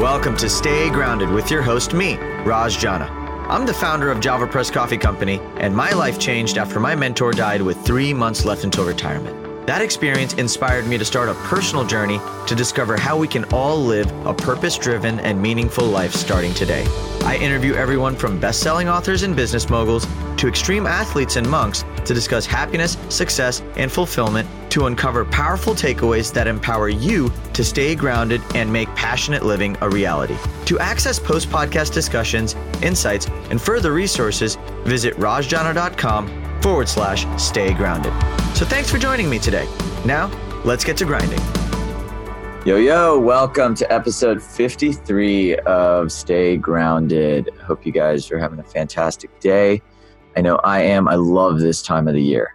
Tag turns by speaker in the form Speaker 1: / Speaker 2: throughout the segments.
Speaker 1: Welcome to Stay Grounded with your host, me, Raj Jana. I'm the founder of Java Press Coffee Company, and my life changed after my mentor died with 3 months left until retirement. That experience inspired me to start a personal journey to discover how we can all live a purpose-driven and meaningful life starting today. I interview everyone from best-selling authors and business moguls to extreme athletes and monks to discuss happiness, success, and fulfillment, to uncover powerful takeaways that empower you to stay grounded and make passionate living a reality. To access post-podcast discussions, insights, and further resources, visit rajjana.com/stay grounded. So thanks for joining me today. Now, let's get to grinding. Yo, welcome to episode 53 of Stay Grounded. Hope you guys are having a fantastic day. I know I am. I love this time of the year.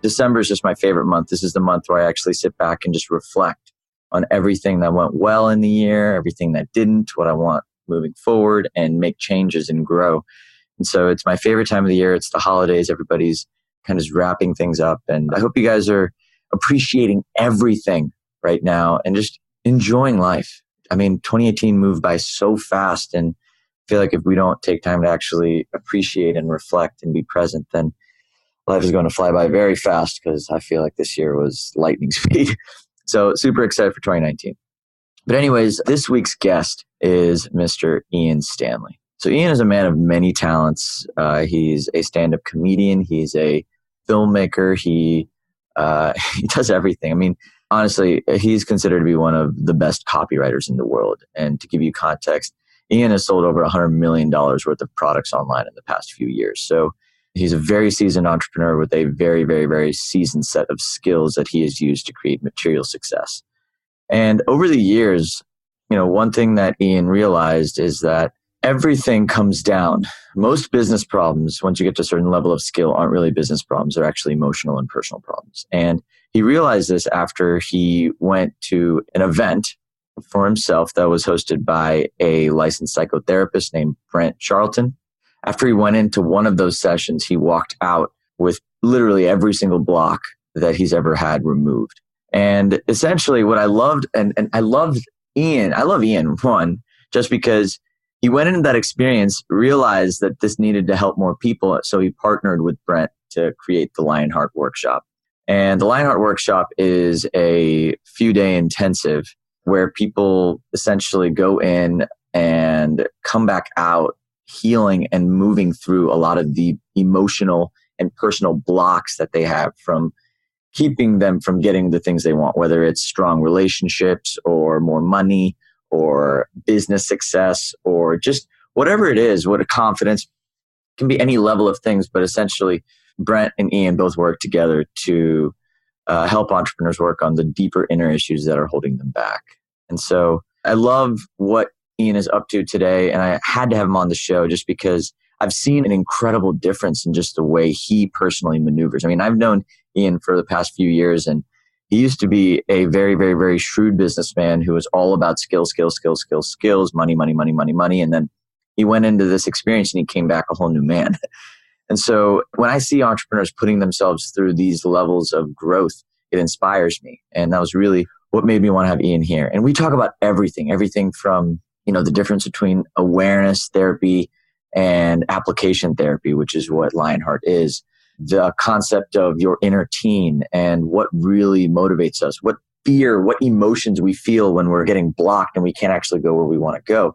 Speaker 1: December is just my favorite month. This is the month where I actually sit back and just reflect on everything that went well in the year, everything that didn't, what I want moving forward, and make changes and grow. And so it's my favorite time of the year. It's the holidays. Everybody's kind of wrapping things up. And I hope you guys are appreciating everything right now and just enjoying life. I mean, 2018 moved by so fast, and I feel like if we don't take time to actually appreciate and reflect and be present, then life is going to fly by very fast, because I feel like this year was lightning speed. So super excited for 2019. But anyways, this week's guest is Mr. Ian Stanley. So Ian is a man of many talents. He's a stand-up comedian. He's a filmmaker. He does everything. I mean, honestly, he's considered to be one of the best copywriters in the world. And to give you context, Ian has sold over $100 million worth of products online in the past few years. So he's a very seasoned entrepreneur with a very, very, very seasoned set of skills that he has used to create material success. And over the years, one thing that Ian realized is that everything comes down. Most business problems, once you get to a certain level of skill, aren't really business problems. They're actually emotional and personal problems. And he realized this after he went to an event for himself that was hosted by a licensed psychotherapist named Brent Charlton. After he went into one of those sessions, he walked out with literally every single block that he's ever had removed. And essentially what I loved, and I love Ian, one, just because he went into that experience, realized that this needed to help more people. So he partnered with Brent to create the Lionheart Workshop. And the Lionheart Workshop is a few-day intensive where people essentially go in and come back out healing and moving through a lot of the emotional and personal blocks that they have from keeping them from getting the things they want, whether it's strong relationships or more money or business success or just whatever it is, what a confidence can be, any level of things. But essentially, Brent and Ian both work together to help entrepreneurs work on the deeper inner issues that are holding them back. And so I love what Ian is up to today. And I had to have him on the show just because I've seen an incredible difference in just the way he personally maneuvers. I mean, I've known Ian for the past few years, and he used to be a very, very, very shrewd businessman who was all about skills, money. And then he went into this experience and he came back a whole new man. And so when I see entrepreneurs putting themselves through these levels of growth, it inspires me. And that was really what made me want to have Ian here. And we talk about everything from, the difference between awareness therapy and application therapy, which is what Lionheart is. The concept of your inner teen and what really motivates us, what fear, what emotions we feel when we're getting blocked and we can't actually go where we want to go.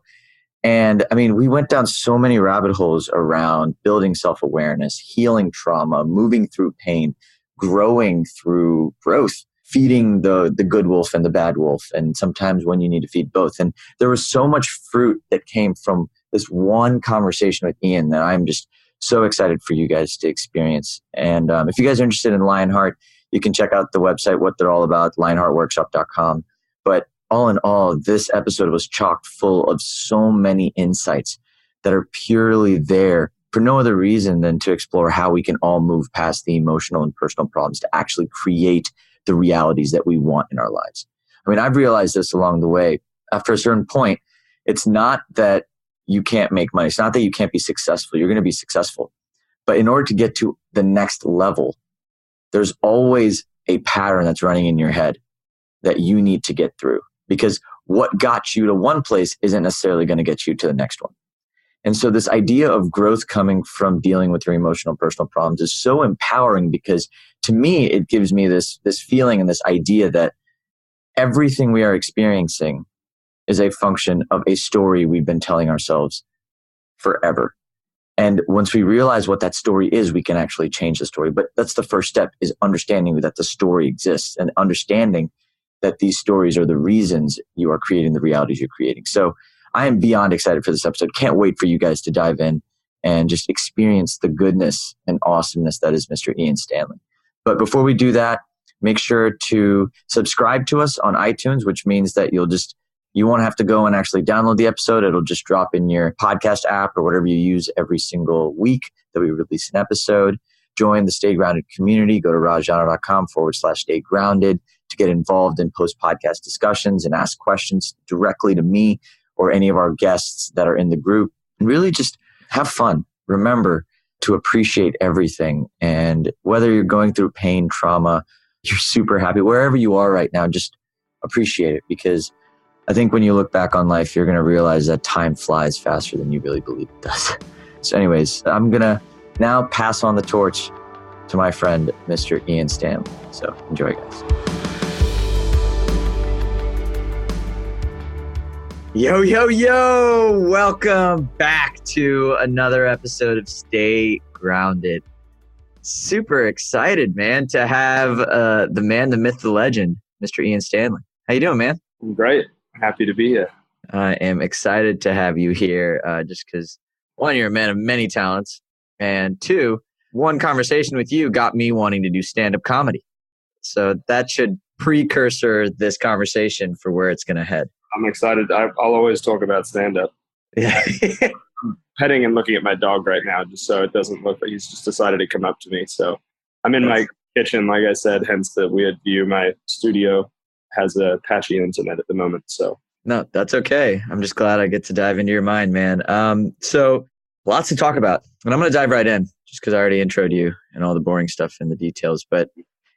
Speaker 1: And I mean, we went down so many rabbit holes around building self-awareness, healing trauma, moving through pain, growing through growth, feeding the good wolf and the bad wolf, and sometimes when you need to feed both. And there was so much fruit that came from this one conversation with Ian that I'm just so excited for you guys to experience. And if you guys are interested in Lionheart, you can check out the website, what they're all about, lionheartworkshop.com. But all in all, this episode was chock full of so many insights that are purely there for no other reason than to explore how we can all move past the emotional and personal problems to actually create the realities that we want in our lives. I mean, I've realized this along the way. After a certain point, it's not that you can't make money. It's not that you can't be successful. You're going to be successful. But in order to get to the next level, there's always a pattern that's running in your head that you need to get through. Because what got you to one place isn't necessarily going to get you to the next one. And so this idea of growth coming from dealing with your emotional personal problems is so empowering, because to me, it gives me this feeling and this idea that everything we are experiencing is a function of a story we've been telling ourselves forever. And once we realize what that story is, we can actually change the story. But that's the first step, is understanding that the story exists and understanding that these stories are the reasons you are creating the realities you're creating. So I am beyond excited for this episode. Can't wait for you guys to dive in and just experience the goodness and awesomeness that is Mr. Ian Stanley. But before we do that, make sure to subscribe to us on iTunes, which means that you won't have to go and actually download the episode. It'll just drop in your podcast app or whatever you use every single week that we release an episode. Join the Stay Grounded community. Go to rajjana.com/stay grounded to get involved in post-podcast discussions and ask questions directly to me or any of our guests that are in the group. And really just have fun. Remember to appreciate everything. And whether you're going through pain, trauma, you're super happy, wherever you are right now, just appreciate it, because I think when you look back on life, you're going to realize that time flies faster than you really believe it does. So anyways, I'm going to now pass on the torch to my friend, Mr. Ian Stanley. So enjoy, guys. Yo, yo, yo. Welcome back to another episode of Stay Grounded. Super excited, man, to have the man, the myth, the legend, Mr. Ian Stanley. How you doing, man?
Speaker 2: I'm great. Happy to be here.
Speaker 1: I am excited to have you here just because, one, you're a man of many talents, and two, one conversation with you got me wanting to do stand-up comedy. So that should precursor this conversation for where it's going to head.
Speaker 2: I'm excited. I'll always talk about stand-up.
Speaker 1: Yeah.
Speaker 2: I'm petting and looking at my dog right now just so it doesn't look like he's just decided to come up to me. So I'm in my kitchen, like I said, hence the weird view. My studio has a patchy internet at the moment. So
Speaker 1: no, that's okay. I'm just glad I get to dive into your mind, man. So lots to talk about, and I'm going to dive right in just because I already introed you and all the boring stuff and the details. But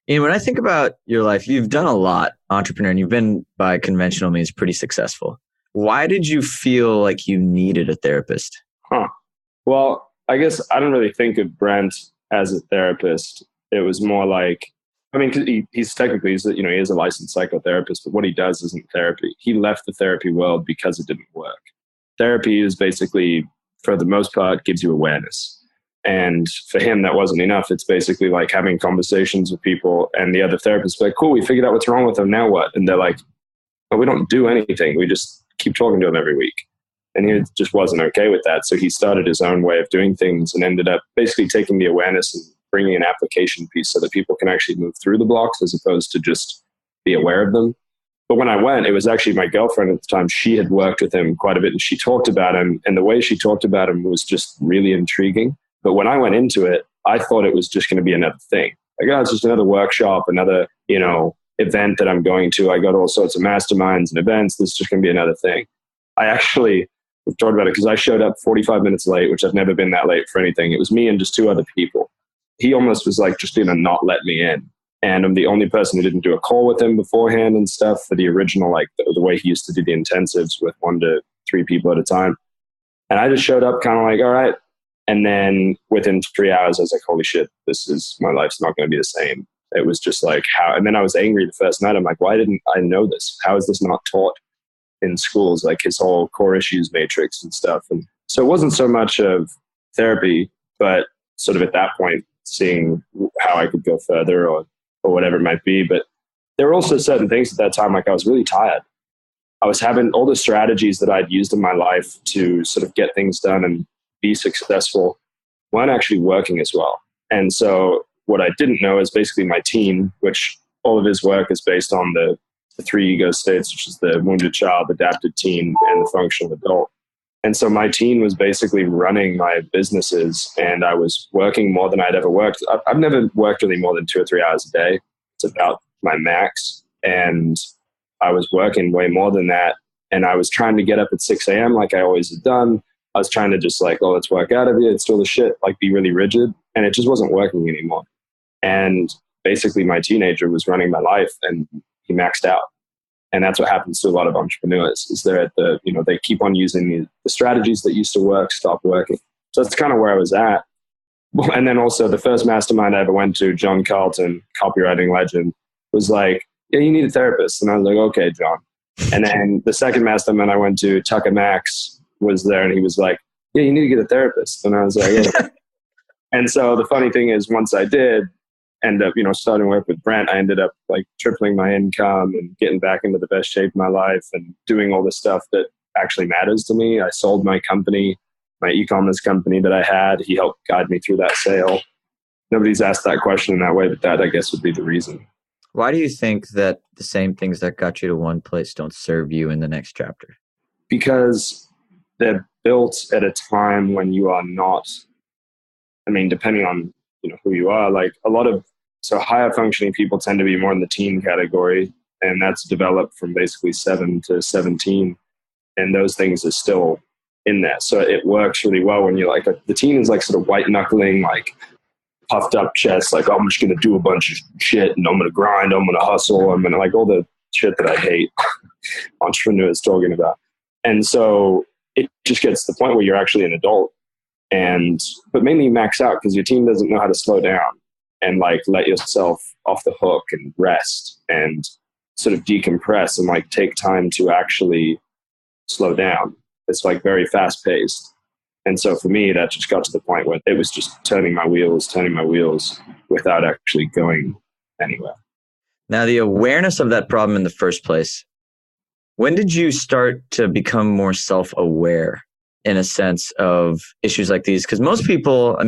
Speaker 1: Ian, when I think about your life, you've done a lot, entrepreneur, and you've been, by conventional means, pretty successful. Why did you feel like you needed a therapist?
Speaker 2: Well, I guess I don't really think of Brent as a therapist. It was more like, I mean, 'cause he's technically, he is a licensed psychotherapist, but what he does isn't therapy. He left the therapy world because it didn't work. Therapy is basically, for the most part, gives you awareness. And for him, that wasn't enough. It's basically like having conversations with people, and the other therapists be like, cool, we figured out what's wrong with them, now what? And they're like, oh, we don't do anything. We just keep talking to him every week. And he just wasn't okay with that. So he started his own way of doing things and ended up basically taking the awareness and bringing an application piece so that people can actually move through the blocks as opposed to just be aware of them. But when I went, it was actually my girlfriend at the time. She had worked with him quite a bit, and she talked about him. And the way she talked about him was just really intriguing. But when I went into it, I thought it was just going to be another thing. Like, oh, it's just another workshop, another, event that I'm going to. I got all sorts of masterminds and events. This is just going to be another thing. We've talked about it because I showed up 45 minutes late, which I've never been that late for anything. It was me and just two other people. He almost was like just going to not let me in. And I'm the only person who didn't do a call with him beforehand and stuff for the original, like the way he used to do the intensives with 1 to 3 people at a time. And I just showed up kind of like, all right. And then within 3 hours, I was like, holy shit, my life's not going to be the same. It was just like how, and then I was angry the first night. I'm like, why didn't I know this? How is this not taught in schools? Like his whole core issues matrix and stuff. And so it wasn't so much of therapy, but sort of at that point, seeing how I could go further or whatever it might be. But there were also certain things at that time, like I was really tired. I was having all the strategies that I'd used in my life to sort of get things done and be successful weren't actually working as well. And so what I didn't know is basically my team, which all of his work is based on the 3 ego states, which is the wounded child, adapted teen, and the functional adult. And so my team was basically running my businesses, and I was working more than I'd ever worked. I've never worked really more than 2 or 3 hours a day. It's about my max. And I was working way more than that. And I was trying to get up at 6 a.m. like I always had done. I was trying to just like, oh, let's work out of it. It's still the shit, like be really rigid. And it just wasn't working anymore. And basically my teenager was running my life, and he maxed out. And that's what happens to a lot of entrepreneurs is they're at the, they keep on using the strategies that used to work, stop working. So that's kind of where I was at. And then also the first mastermind I ever went to, John Carlton, copywriting legend, was like, yeah, you need a therapist. And I was like, okay, John. And then the second mastermind I went to, Tucker Max, was there and he was like, yeah, you need to get a therapist. And I was like, yeah. And so the funny thing is once I did end up, starting work with Brent, I ended up like tripling my income and getting back into the best shape of my life and doing all the stuff that actually matters to me. I sold my company, my e-commerce company that I had. He helped guide me through that sale. Nobody's asked that question in that way, but that I guess would be the reason.
Speaker 1: Why do you think that the same things that got you to one place don't serve you in the next chapter?
Speaker 2: Because they're built at a time when you are not, depending on who you are, like so higher functioning people tend to be more in the teen category, and that's developed from basically 7 to 17. And those things are still in there. So it works really well when you're like, the teen is like sort of white knuckling, like puffed up chest, like, oh, I'm just going to do a bunch of shit and I'm going to grind, I'm going to hustle, I'm going to like all the shit that I hate entrepreneurs talking about. And so it just gets to the point where you're actually an adult but mainly max out because your team doesn't know how to slow down and like let yourself off the hook and rest and sort of decompress and like take time to actually slow down. It's like very fast paced. And so for me, that just got to the point where it was just turning my wheels without actually going anywhere.
Speaker 1: Now, the awareness of that problem in the first place, when did you start to become more self-aware in a sense of issues like these? Because most people,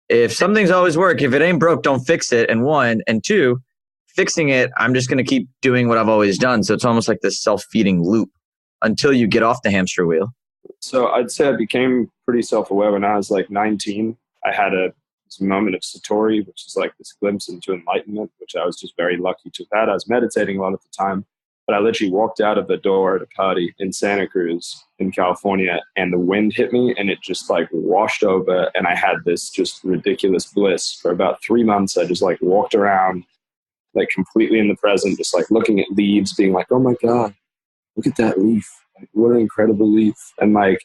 Speaker 1: if something's always work, if it ain't broke, don't fix it. And one, and two, fixing it, I'm just going to keep doing what I've always done. So it's almost like this self-feeding loop until you get off the hamster wheel.
Speaker 2: So I'd say I became pretty self-aware when I was like 19. I had this moment of Satori, which is like this glimpse into enlightenment, which I was just very lucky to have had. I was meditating a lot at the time, but I literally walked out of the door at a party in Santa Cruz in California and the wind hit me and it just like washed over. And I had this just ridiculous bliss for about 3 months. I just like walked around like completely in the present, just like looking at leaves, being like, oh my God, look at that leaf. Like, what an incredible leaf. And like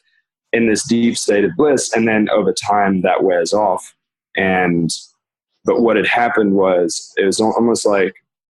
Speaker 2: in this deep state of bliss. And then over time that wears off. But what had happened was it was almost like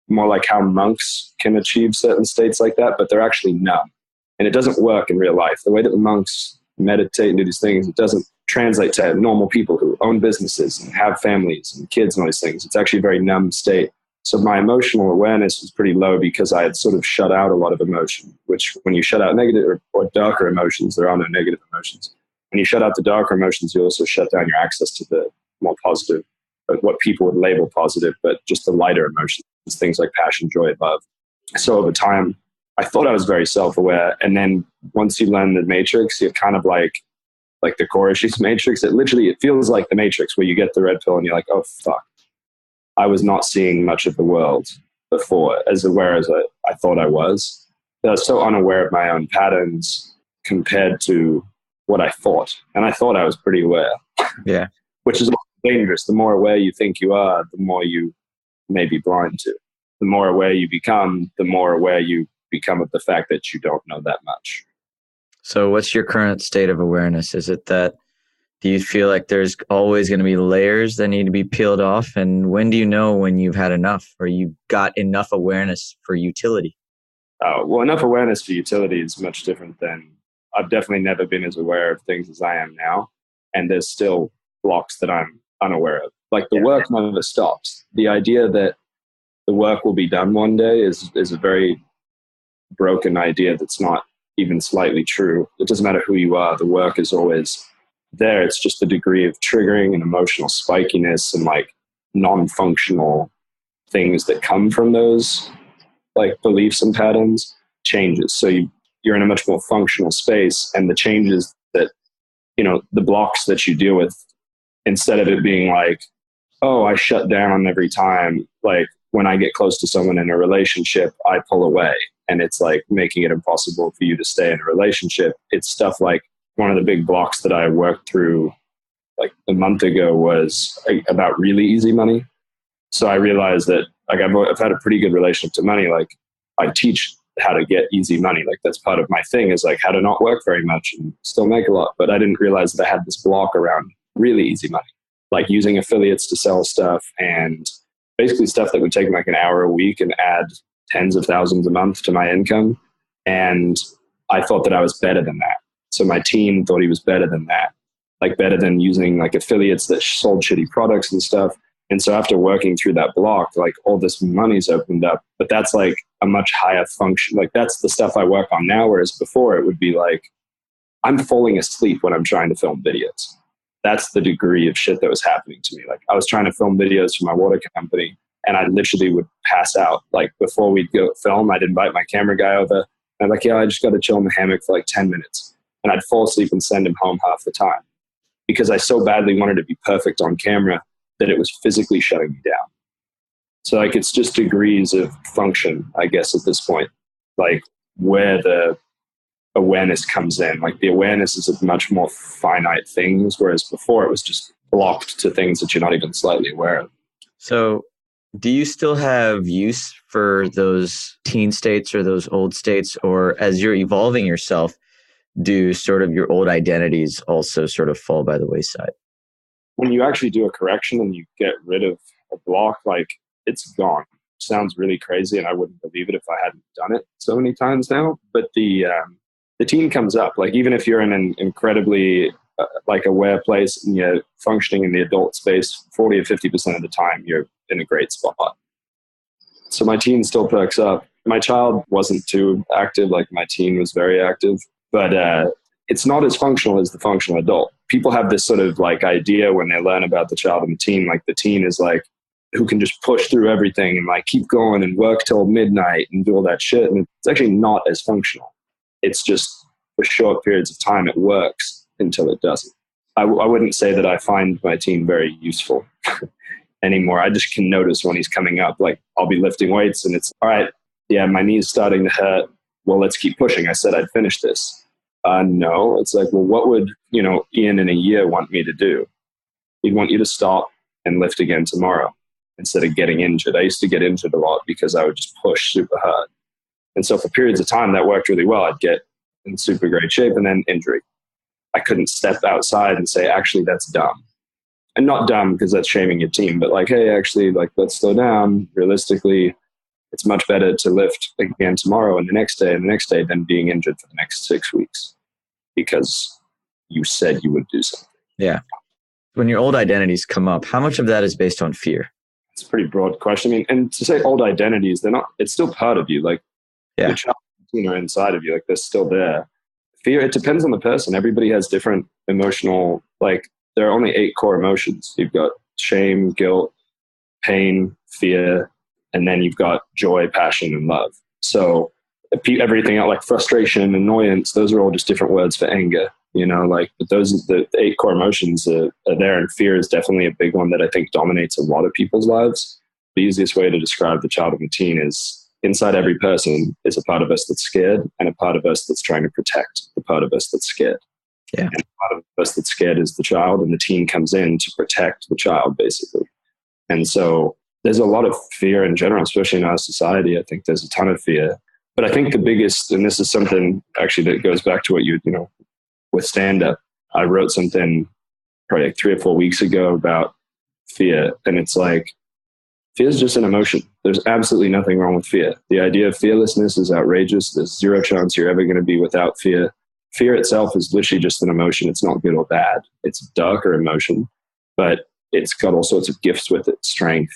Speaker 2: more like how monks can achieve certain states like that, but they're actually numb. And it doesn't work in real life. The way that the monks meditate and do these things, it doesn't translate to normal people who own businesses and have families and kids and all these things. It's actually a very numb state. So my emotional awareness was pretty low because I had sort of shut out a lot of emotion, which when you shut out negative or darker emotions, there are no negative emotions. When you shut out the darker emotions, you also shut down your access to the more positive, what people would label positive, but just the lighter emotions, things like passion, joy, love. So over time, I thought I was very self-aware. And then once you learn the matrix, you're kind of like the core issues matrix. It feels like the matrix where you get the red pill and you're like, oh, fuck. I was not seeing much of the world before as aware as I thought I was. I was so unaware of my own patterns compared to what I thought. And I thought I was pretty aware.
Speaker 1: Yeah.
Speaker 2: Which is dangerous. The more aware you think you are, the more you may be blind to. The more aware you become, the more aware you become of the fact that you don't know that much.
Speaker 1: So what's your current state of awareness? Is it that, do you feel like there's always going to be layers that need to be peeled off? And when do you know when you've had enough or you got enough awareness for utility?
Speaker 2: Well, enough awareness for utility is much different than, I've definitely never been as aware of things as I am now. And there's still blocks that I'm unaware of. Like the work never stops. The idea that the work will be done one day is a very broken idea that's not even slightly true. It doesn't matter who you are. The work is always there. It's just the degree of triggering and emotional spikiness and like non-functional things that come from those like beliefs and patterns changes. So you're in a much more functional space, and the changes that, the blocks that you deal with, instead of it being like, oh, I shut down every time, like when I get close to someone in a relationship, I pull away, and it's like making it impossible for you to stay in a relationship. It's stuff like, one of the big blocks that I worked through like a month ago was about really easy money. So I realized that like I've had a pretty good relationship to money. Like I teach how to get easy money. Like that's part of my thing, is like how to not work very much and still make a lot. But I didn't realize that I had this block around really easy money, like using affiliates to sell stuff, and basically stuff that would take like an hour a week and add tens of thousands a month to my income. And I thought that I was better than that. So my team thought he was better than that, like better than using like affiliates that sold shitty products and stuff. And so after working through that block, like all this money's opened up, but that's like a much higher function. Like that's the stuff I work on now. Whereas before it would be like, I'm falling asleep when I'm trying to film videos. That's the degree of shit that was happening to me. Like I was trying to film videos for my water company and I literally would pass out. Like before we'd go film, I'd invite my camera guy over. I'm like, yeah, I just got to chill in the hammock for like 10 minutes. And I'd fall asleep and send him home half the time because I so badly wanted to be perfect on camera that it was physically shutting me down. So like, it's just degrees of function, I guess, at this point, like where the awareness comes in. Like the awareness is of much more finite things, whereas before it was just blocked to things that you're not even slightly aware of.
Speaker 1: So do you still have use for those teen states or those old states, or as you're evolving yourself, do sort of your old identities also sort of fall by the wayside?
Speaker 2: When you actually do a correction and you get rid of a block, like it's gone. Sounds really crazy, and I wouldn't believe it if I hadn't done it so many times now. But the teen comes up. Like even if you're in an incredibly like aware place and you're functioning in the adult space, 40 or 50% of the time, you're in a great spot. So my teen still perks up. My child wasn't too active. Like my teen was very active, but it's not as functional as the functional adult. People have this sort of like idea when they learn about the child and the teen, like the teen is like who can just push through everything and like keep going and work till midnight and do all that shit. And it's actually not as functional. It's just for short periods of time it works until it doesn't. I wouldn't say that I find my teen very useful anymore. I just can notice when he's coming up. Like I'll be lifting weights and it's, all right, yeah, my knee's starting to hurt. Well, let's keep pushing. I said I'd finish this. No, it's like, well, what would, Ian in a year want me to do? He'd want you to stop and lift again tomorrow instead of getting injured. I used to get injured a lot because I would just push super hard. And so for periods of time that worked really well. I'd get in super great shape and then injury. I couldn't step outside and say, actually, that's dumb. And not dumb because that's shaming your team, but like, hey, actually, like, let's slow down. Realistically, it's much better to lift again tomorrow and the next day and the next day than being injured for the next 6 weeks because you said you would do something.
Speaker 1: Yeah. When your old identities come up, how much of that is based on fear?
Speaker 2: It's a pretty broad question. I mean, and to say old identities, they're not, it's still part of you. Like your child, inside of you, like they're still there. Fear, it depends on the person. Everybody has different emotional, like there are only 8 core emotions. You've got shame, guilt, pain, fear, and then you've got joy, passion, and love. So everything else, like frustration, annoyance, those are all just different words for anger, but those are the 8 core emotions are there. And fear is definitely a big one that I think dominates a lot of people's lives. The easiest way to describe the child and the teen is inside every person is a part of us that's scared and a part of us that's trying to protect the part of us that's scared.
Speaker 1: Yeah.
Speaker 2: And part of us that's scared is the child, and the teen comes in to protect the child, basically. And so there's a lot of fear in general, especially in our society. I think there's a ton of fear. But I think the biggest, and this is something actually that goes back to what you with stand-up, I wrote something probably like 3 or 4 weeks ago about fear. And it's like, fear is just an emotion. There's absolutely nothing wrong with fear. The idea of fearlessness is outrageous. There's zero chance you're ever going to be without fear. Fear itself is literally just an emotion. It's not good or bad. It's a darker emotion, but it's got all sorts of gifts with it, strength,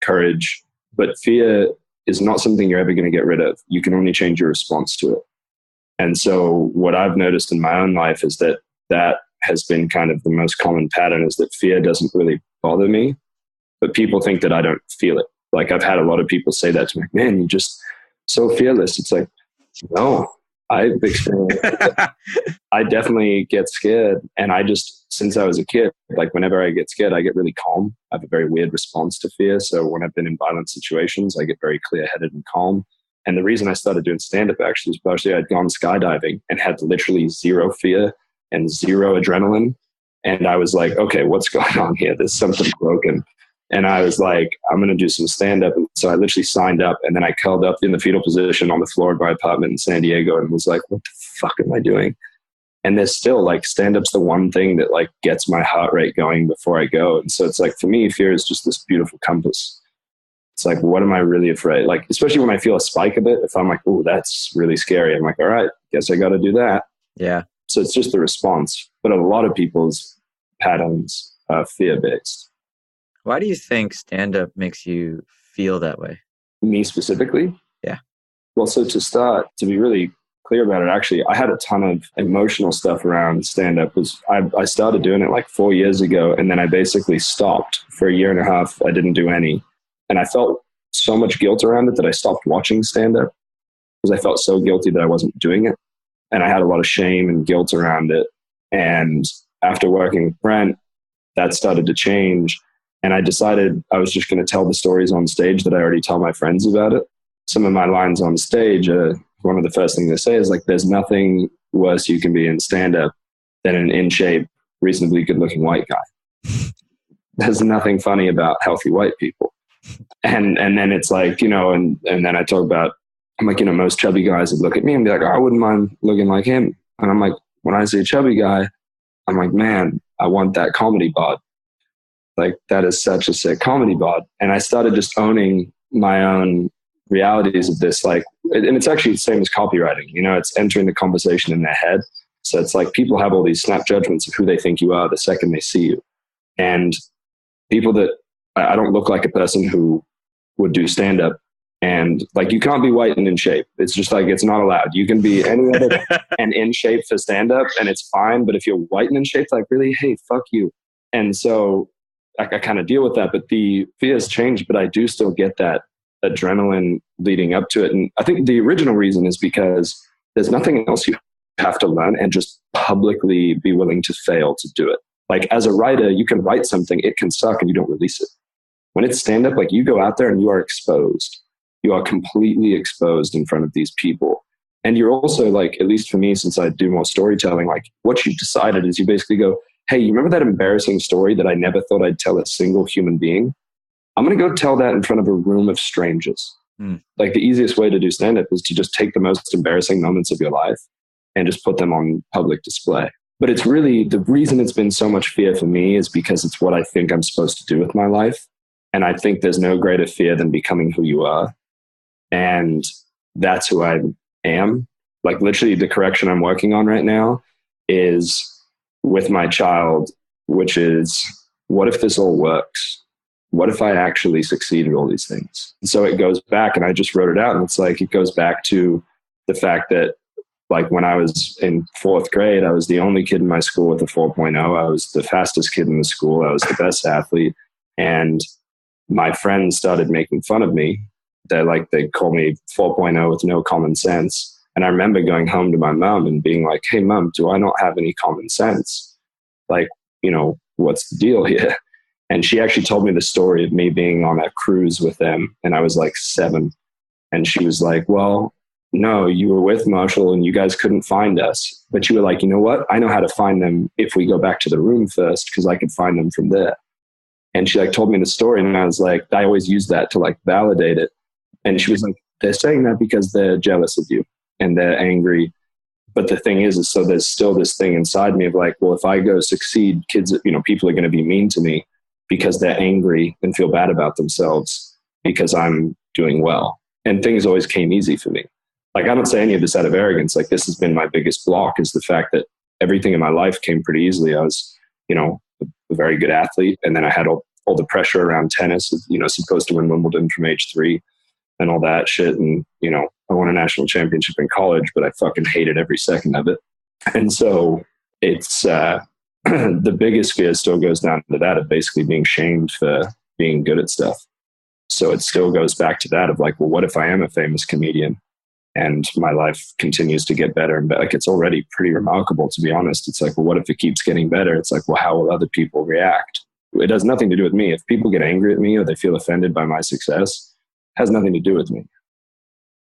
Speaker 2: courage. But fear is not something you're ever going to get rid of. You can only change your response to it. And so what I've noticed in my own life is that has been kind of the most common pattern, is that fear doesn't really bother me, but people think that I don't feel it. Like I've had a lot of people say that to me, man, you're just so fearless. It's like, no, I've experienced I definitely get scared. And since I was a kid, like whenever I get scared, I get really calm. I have a very weird response to fear. So when I've been in violent situations, I get very clear-headed and calm. And the reason I started doing stand-up actually is partially I'd gone skydiving and had literally zero fear and zero adrenaline. And I was like, okay, what's going on here? There's something broken. And I was like, I'm going to do some stand-up. And so I literally signed up, and then I curled up in the fetal position on the floor of my apartment in San Diego and was like, what the fuck am I doing? And there's still like stand-up's the one thing that like gets my heart rate going before I go. And so it's like, for me, fear is just this beautiful compass. It's like, what am I really afraid? Like, especially when I feel a spike a bit, if I'm like, oh, that's really scary. I'm like, all right, guess I got to do that.
Speaker 1: Yeah.
Speaker 2: So it's just the response. But a lot of people's patterns are fear-based.
Speaker 1: Why do you think stand-up makes you feel that way?
Speaker 2: Me specifically?
Speaker 1: Yeah.
Speaker 2: Well, so to start, to be really clear about it, actually, I had a ton of emotional stuff around stand-up. I started doing it like 4 years ago, and then I basically stopped for a year and a half. I didn't do any. And I felt so much guilt around it that I stopped watching stand-up because I felt so guilty that I wasn't doing it. And I had a lot of shame and guilt around it. And after working with Brent, that started to change. And I decided I was just going to tell the stories on stage that I already tell my friends about it. Some of my lines on stage, one of the first things I say is like, there's nothing worse you can be in stand-up than an in-shape, reasonably good-looking white guy. There's nothing funny about healthy white people. And then it's like, and then I talk about, I'm like, most chubby guys would look at me and be like, oh, I wouldn't mind looking like him. And I'm like, when I see a chubby guy, I'm like, man, I want that comedy bod. Like, that is such a sick comedy bod. And I started just owning my own realities of this. Like, and it's actually the same as copywriting. It's entering the conversation in their head. So it's like people have all these snap judgments of who they think you are the second they see you. And people that, I don't look like a person who would do stand-up. And like, you can't be white and in shape. It's just like, it's not allowed. You can be any other and in shape for stand-up, and it's fine. But if you're white and in shape, like, really, hey, fuck you. And so I kind of deal with that, but the fears change, but I do still get that adrenaline leading up to it. And I think the original reason is because there's nothing else you have to learn and just publicly be willing to fail to do it. Like, as a writer, you can write something, it can suck, and you don't release it. When it's stand up, like, you go out there and you are exposed. You are completely exposed in front of these people. And you're also like, at least for me, since I do more storytelling, like, what you've decided is you basically go, hey, you remember that embarrassing story that I never thought I'd tell a single human being? I'm going to go tell that in front of a room of strangers. Like, the easiest way to do stand-up is to just take the most embarrassing moments of your life and just put them on public display. But it's really, the reason it's been so much fear for me is because it's what I think I'm supposed to do with my life. And I think there's no greater fear than becoming who you are. And that's who I am. Like, literally, the correction I'm working on right now is with my child, which is, what if this all works? What if I actually succeed at all these things? And so it goes back, and I just wrote it out, and it's like, it goes back to the fact that, like, when I was in 4th grade, I was the only kid in my school with a 4.0. I was the fastest kid in the school. I was the best athlete. And my friends started making fun of me. They called me 4.0 with no common sense. And I remember going home to my mom and being like, hey, Mom, do I not have any common sense? Like, what's the deal here? And she actually told me the story of me being on a cruise with them. And I was like 7. And she was like, well, no, you were with Marshall and you guys couldn't find us. But you were like, you know what? I know how to find them if we go back to the room first, because I could find them from there. And she told me the story, and I was like, I always use that to validate it. And she was like, they're saying that because they're jealous of you and they're angry. But the thing is so there's still this thing inside me of like, well, if I go succeed, kids, people are going to be mean to me because they're angry and feel bad about themselves because I'm doing well. And things always came easy for me. Like, I don't say any of this out of arrogance. Like, this has been my biggest block, is the fact that everything in my life came pretty easily. I was, a very good athlete. And then I had all the pressure around tennis, supposed to win Wimbledon from age 3 and all that shit. And, I won a national championship in college, but I fucking hated every second of it. And so it's, the biggest fear still goes down to that of basically being shamed for being good at stuff. So it still goes back to that of like, well, what if I am a famous comedian and my life continues to get better and better? Like, it's already pretty remarkable, to be honest. It's like, well, what if it keeps getting better? It's like, well, how will other people react? It has nothing to do with me. If people get angry at me or they feel offended by my success, it has nothing to do with me.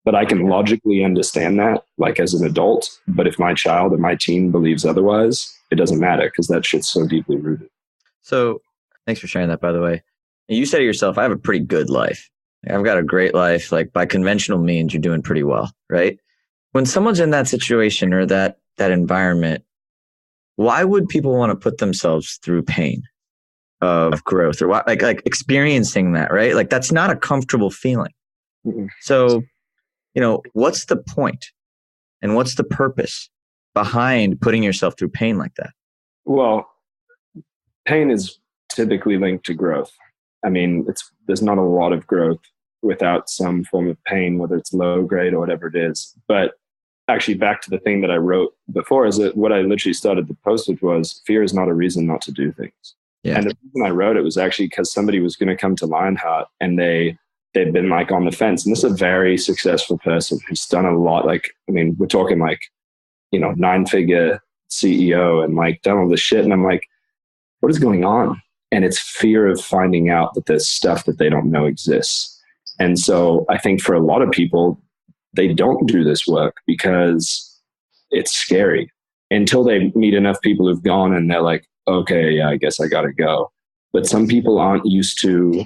Speaker 2: But I can logically understand that, like, as an adult. But if my child or my teen believes otherwise, it doesn't matter, because that shit's so deeply rooted.
Speaker 1: So thanks for sharing that, by the way. You say to yourself, I have a pretty good life. I've got a great life. Like by conventional means, you're doing pretty well, right? When someone's in that situation or that environment, why would people want to put themselves through pain of growth or why, like experiencing that, right? Like that's not a comfortable feeling.
Speaker 2: Mm-mm.
Speaker 1: So, what's the point and what's the purpose behind putting yourself through pain like that?
Speaker 2: Well, pain is typically linked to growth. I mean, there's not a lot of growth without some form of pain, whether it's low grade or whatever it is. But actually, back to the thing that I wrote before, is that what I literally started the post with was fear is not a reason not to do things.
Speaker 1: Yeah.
Speaker 2: And the reason I wrote it was actually because somebody was going to come to Lionheart and they'd been like on the fence. And this is a very successful person who's done a lot. Like, I mean, we're talking like, 9-figure CEO and like done all this shit. And I'm like, what is going on? And it's fear of finding out that there's stuff that they don't know exists. And so I think for a lot of people, they don't do this work because it's scary until they meet enough people who've gone and they're like, okay, yeah, I guess I got to go. But some people aren't used to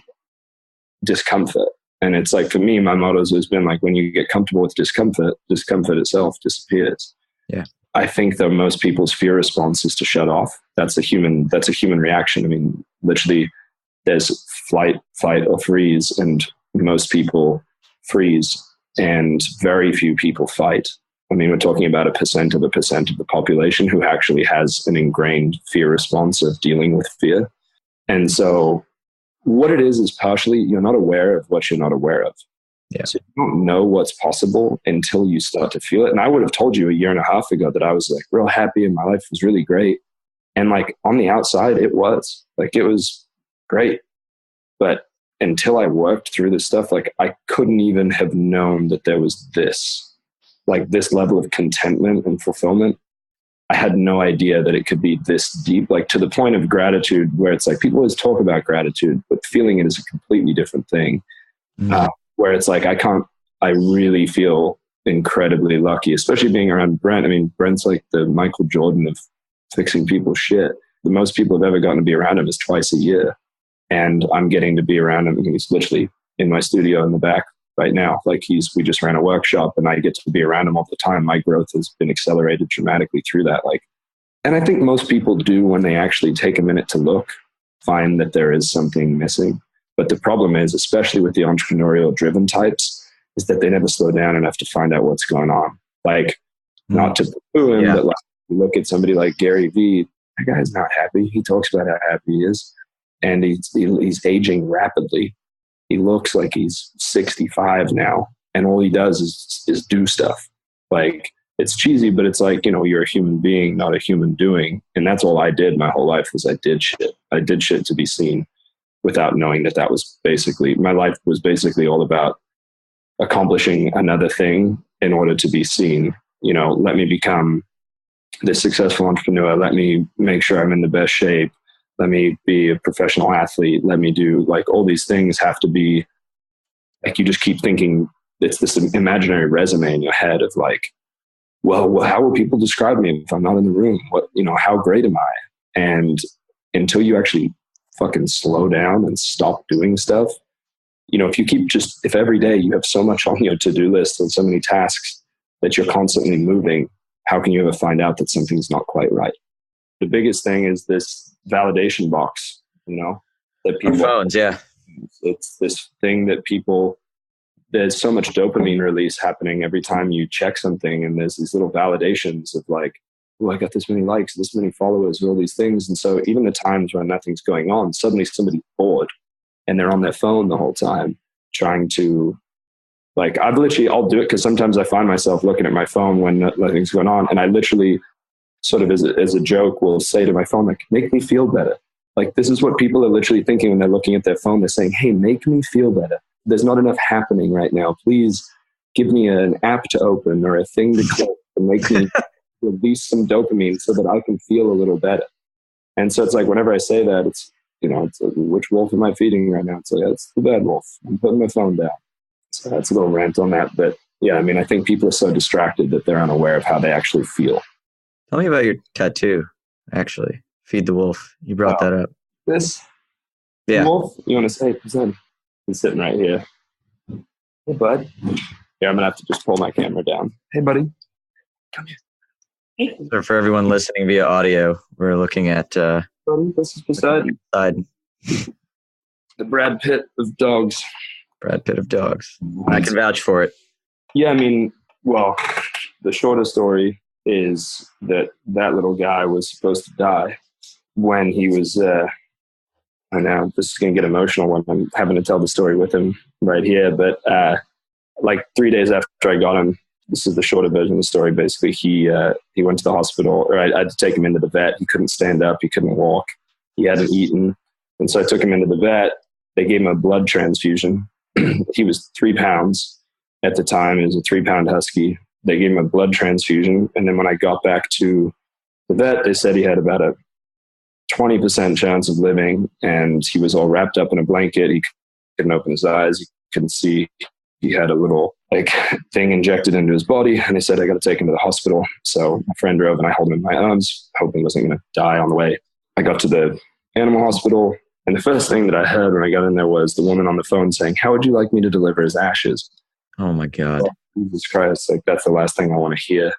Speaker 2: discomfort. And it's like, for me, my motto has been like, when you get comfortable with discomfort itself disappears.
Speaker 1: Yeah.
Speaker 2: I think that most people's fear response is to shut off. That's a human reaction. I mean, literally there's flight, fight, or freeze, and most people freeze and very few people fight. I mean, we're talking about a percent of the population who actually has an ingrained fear response of dealing with fear. And so what it is partially you're not aware of what you're not aware of.
Speaker 1: Yeah.
Speaker 2: So you don't know what's possible until you start to feel it. And I would have told you a year and a half ago that I was like real happy and my life was really great. And like on the outside, it was great. But until I worked through this stuff, like I couldn't even have known that there was this level of contentment and fulfillment. I had no idea that it could be this deep, like to the point of gratitude, where it's like people always talk about gratitude, but feeling it is a completely different thing.
Speaker 1: Mm-hmm.
Speaker 2: Where it's like, I really feel incredibly lucky, especially being around Brent. I mean, Brent's like the Michael Jordan of fixing people's shit. The most people have ever gotten to be around him is twice a year. And I'm getting to be around him. He's literally in my studio in the back right now. Like we just ran a workshop and I get to be around him all the time. My growth has been accelerated dramatically through that. And I think most people do, when they actually take a minute to look, find that there is something missing. But the problem is, especially with the entrepreneurial driven types, is that they never slow down enough to find out what's going on. Not to poo him, but look at somebody like Gary Vee. That guy's not happy. He talks about how happy he is. And he's aging rapidly. He looks like he's 65 now. And all he does is do stuff. Like, it's cheesy, but it's like, you're a human being, not a human doing. And that's all I did my whole life, was I did shit. I did shit to be seen, without knowing that was basically, my life was basically all about accomplishing another thing in order to be seen. Let me become this successful entrepreneur. Let me make sure I'm in the best shape. Let me be a professional athlete. Let me do all these things have to be like, you just keep thinking it's this imaginary resume in your head of well, how will people describe me if I'm not in the room? How great am I? And until you actually fucking slow down and stop doing stuff, if every day you have so much on your to-do list and so many tasks that you're constantly moving, how can you ever find out that something's not quite right? The biggest thing is this validation box, that people,
Speaker 1: phones, yeah.
Speaker 2: It's this thing that there's so much dopamine release happening every time you check something, and there's these little validations of oh, I got this many likes, this many followers, all these things. And so even the times when nothing's going on, suddenly somebody's bored and they're on their phone the whole time trying to, I'll do it because sometimes I find myself looking at my phone when nothing's going on. And I literally sort of as a joke will say to my phone, make me feel better. This is what people are literally thinking when they're looking at their phone. They're saying, hey, make me feel better. There's not enough happening right now. Please give me an app to open or a thing to click to make me release some dopamine so that I can feel a little better. And so it's whenever I say that, it's which wolf am I feeding right now? It's it's the bad wolf. I'm putting my phone down. So that's a little rant on that. But yeah, I mean, I think people are so distracted that they're unaware of how they actually feel.
Speaker 1: Tell me about your tattoo, actually. Feed the wolf. You brought that up. Yeah.
Speaker 2: Wolf, you want to say present? He's sitting right here. Hey, bud. Yeah, I'm gonna have to just pull my camera down. Hey, buddy. Come here.
Speaker 1: So for everyone listening via audio, we're looking at
Speaker 2: Buddy, this is Poseidon. The Brad Pitt of dogs.
Speaker 1: Brad Pitt of dogs. I can vouch for it.
Speaker 2: Yeah, I mean, well, the shorter story is that little guy was supposed to die when he was, I know this is going to get emotional when I'm having to tell the story with him right here, but like 3 days after I got him, this is the shorter version of the story. Basically, he went to the hospital, or I had to take him into the vet. He couldn't stand up. He couldn't walk. He hadn't eaten. And so I took him into the vet. They gave him a blood transfusion. He was 3 pounds at the time. He was a 3-pound husky. They gave him a blood transfusion. And then when I got back to the vet, they said he had about a 20% chance of living. And he was all wrapped up in a blanket. He couldn't open his eyes. He couldn't see. He had a little thing injected into his body, and they said I got to take him to the hospital. So my friend drove, and I held him in my arms, hoping he wasn't going to die on the way. I got to the animal hospital, and the first thing that I heard when I got in there was the woman on the phone saying, "How would you like me to deliver his ashes?"
Speaker 1: Oh my God!
Speaker 2: Oh, Jesus Christ! That's the last thing I want to hear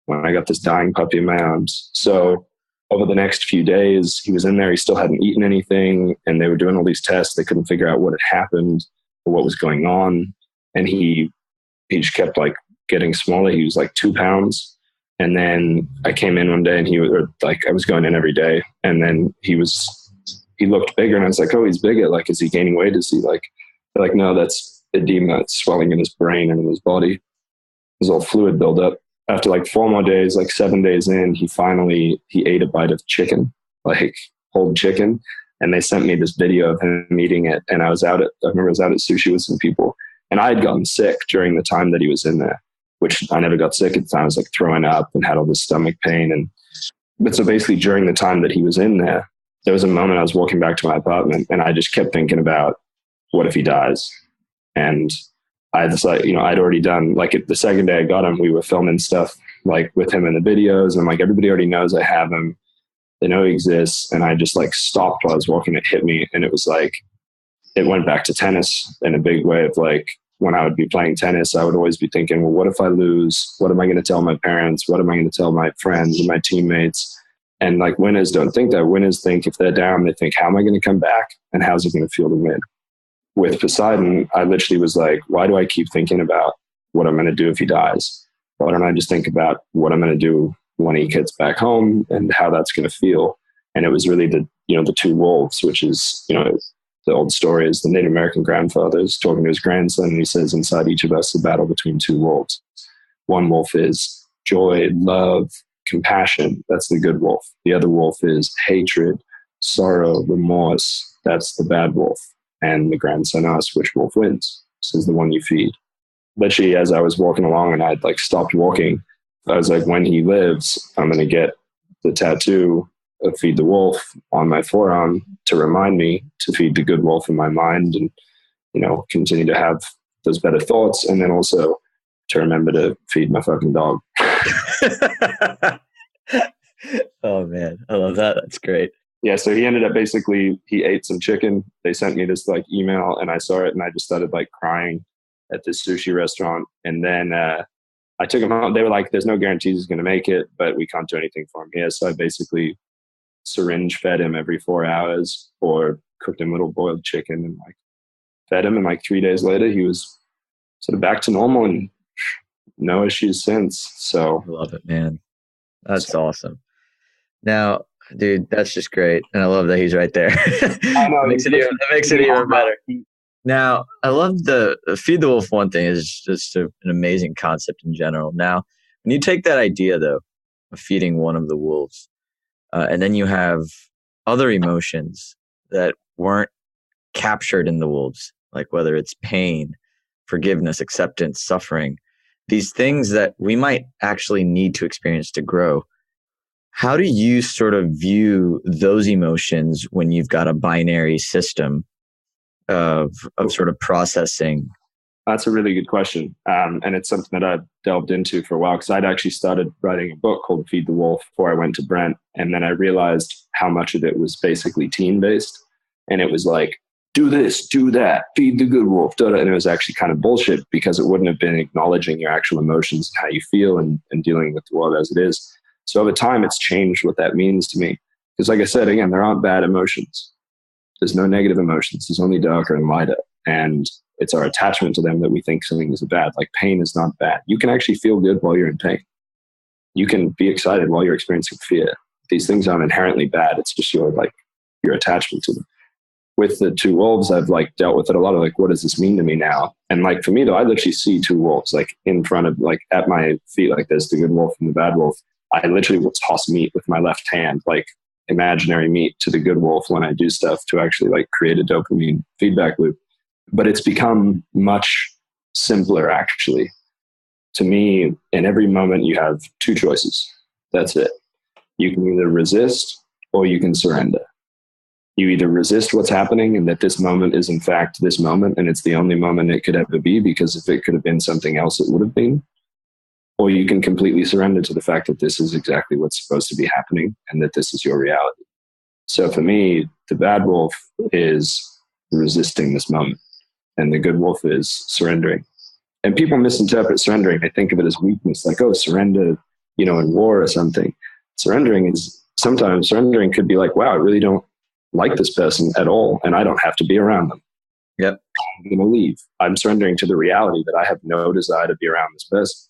Speaker 2: when I got this dying puppy in my arms. So over the next few days, he was in there. He still hadn't eaten anything, and they were doing all these tests. They couldn't figure out what had happened or what was going on. And he just kept getting smaller. He was 2 pounds. And then I came in one day and I was going in every day. And then he looked bigger, and I was like, "Oh, he's bigger. Is he gaining weight? Is he they're like, no, that's edema. It's swelling in his brain and in his body. There's all fluid buildup." After 4 more days, 7 days in, he ate a bite of chicken, whole chicken. And they sent me this video of him eating it. And I remember I was out at sushi with some people. And I had gotten sick during the time that he was in there, which I never got sick at the time. I was throwing up and had all this stomach pain. But so basically during the time that he was in there, there was a moment I was walking back to my apartment, and I just kept thinking about, what if he dies? And I just I'd already done, the second day I got him, we were filming stuff with him in the videos. And everybody already knows I have him. They know he exists. And I just stopped while I was walking. It hit me. And it was it went back to tennis in a big way of when I would be playing tennis, I would always be thinking, well, what if I lose? What am I going to tell my parents? What am I going to tell my friends and my teammates? And winners don't think that. Winners think if they're down, they think, how am I going to come back? And how's it going to feel to win? With Poseidon, I literally was why do I keep thinking about what I'm going to do if he dies? Why don't I just think about what I'm going to do when he gets back home and how that's going to feel? And it was really the 2 wolves, which is, the old story is the Native American grandfather is talking to his grandson, and he says, inside each of us, the battle between 2 wolves. One wolf is joy, love, compassion. That's the good wolf. The other wolf is hatred, sorrow, remorse. That's the bad wolf. And the grandson asks, which wolf wins? Says the one you feed. Literally, as I was walking along and I'd stopped walking, I was when he lives, I'm going to get the tattoo of Feed the Wolf on my forearm to remind me to feed the good wolf in my mind and, continue to have those better thoughts. And then also to remember to feed my fucking dog.
Speaker 1: Oh man, I love that. That's great.
Speaker 2: Yeah. So he ended up he ate some chicken. They sent me this email, and I saw it, and I just started crying at this sushi restaurant. And then, I took him home. They were like, there's no guarantees he's going to make it, but we can't do anything for him here. So I basically syringe fed him every 4 hours, or cooked him little boiled chicken and fed him. And 3 days later, he was sort of back to normal and no issues since. So
Speaker 1: I love it, man. That's awesome. Now, dude, that's just great. And I love that he's right there.
Speaker 2: I know,
Speaker 1: That makes it even better. Now, I love the Feed the Wolf. One thing is just an amazing concept in general. Now, when you take that idea, though, of feeding one of the wolves, and then you have other emotions that weren't captured in the wolves, whether it's pain, forgiveness, acceptance, suffering, these things that we might actually need to experience to grow. How do you sort of view those emotions when you've got a binary system of sort of processing?
Speaker 2: That's a really good question. And it's something that I've delved into for a while, because I'd actually started writing a book called Feed the Wolf before I went to Brent. And then I realized how much of it was basically teen based. And it was like, do this, do that, feed the good wolf, and it was actually kind of bullshit because it wouldn't have been acknowledging your actual emotions and how you feel and dealing with the world as it is. So over time, it's changed what that means to me. Because like I said, again, there aren't bad emotions. There's no negative emotions. There's only darker and lighter. And it's our attachment to them that we think something is bad. Like pain is not bad. You can actually feel good while you're in pain. You can be excited while you're experiencing fear. These things aren't inherently bad. It's just your attachment to them. With the two wolves, I've like dealt with it a lot of like, what does this mean to me now? And like for me though, I literally see two wolves like in front of, like at my feet, like there's the good wolf and the bad wolf. I literally will toss meat with my left hand, like imaginary meat, to the good wolf when I do stuff to actually like create a dopamine feedback loop. But it's become much simpler actually. To me, in every moment you have two choices. That's it. You can either resist or you can surrender. You either resist what's happening and that this moment is in fact this moment and it's the only moment it could ever be, because if it could have been something else, it would have been. Or you can completely surrender to the fact that this is exactly what's supposed to be happening and that this is your reality. So for me, the bad wolf is resisting this moment and the good wolf is surrendering. And people misinterpret surrendering. They think of it as weakness, like, oh, surrender, in war or something. Surrendering could be like, wow, I really don't like this person at all, and I don't have to be around them.
Speaker 1: Yep.
Speaker 2: I'm going to leave. I'm surrendering to the reality that I have no desire to be around this person.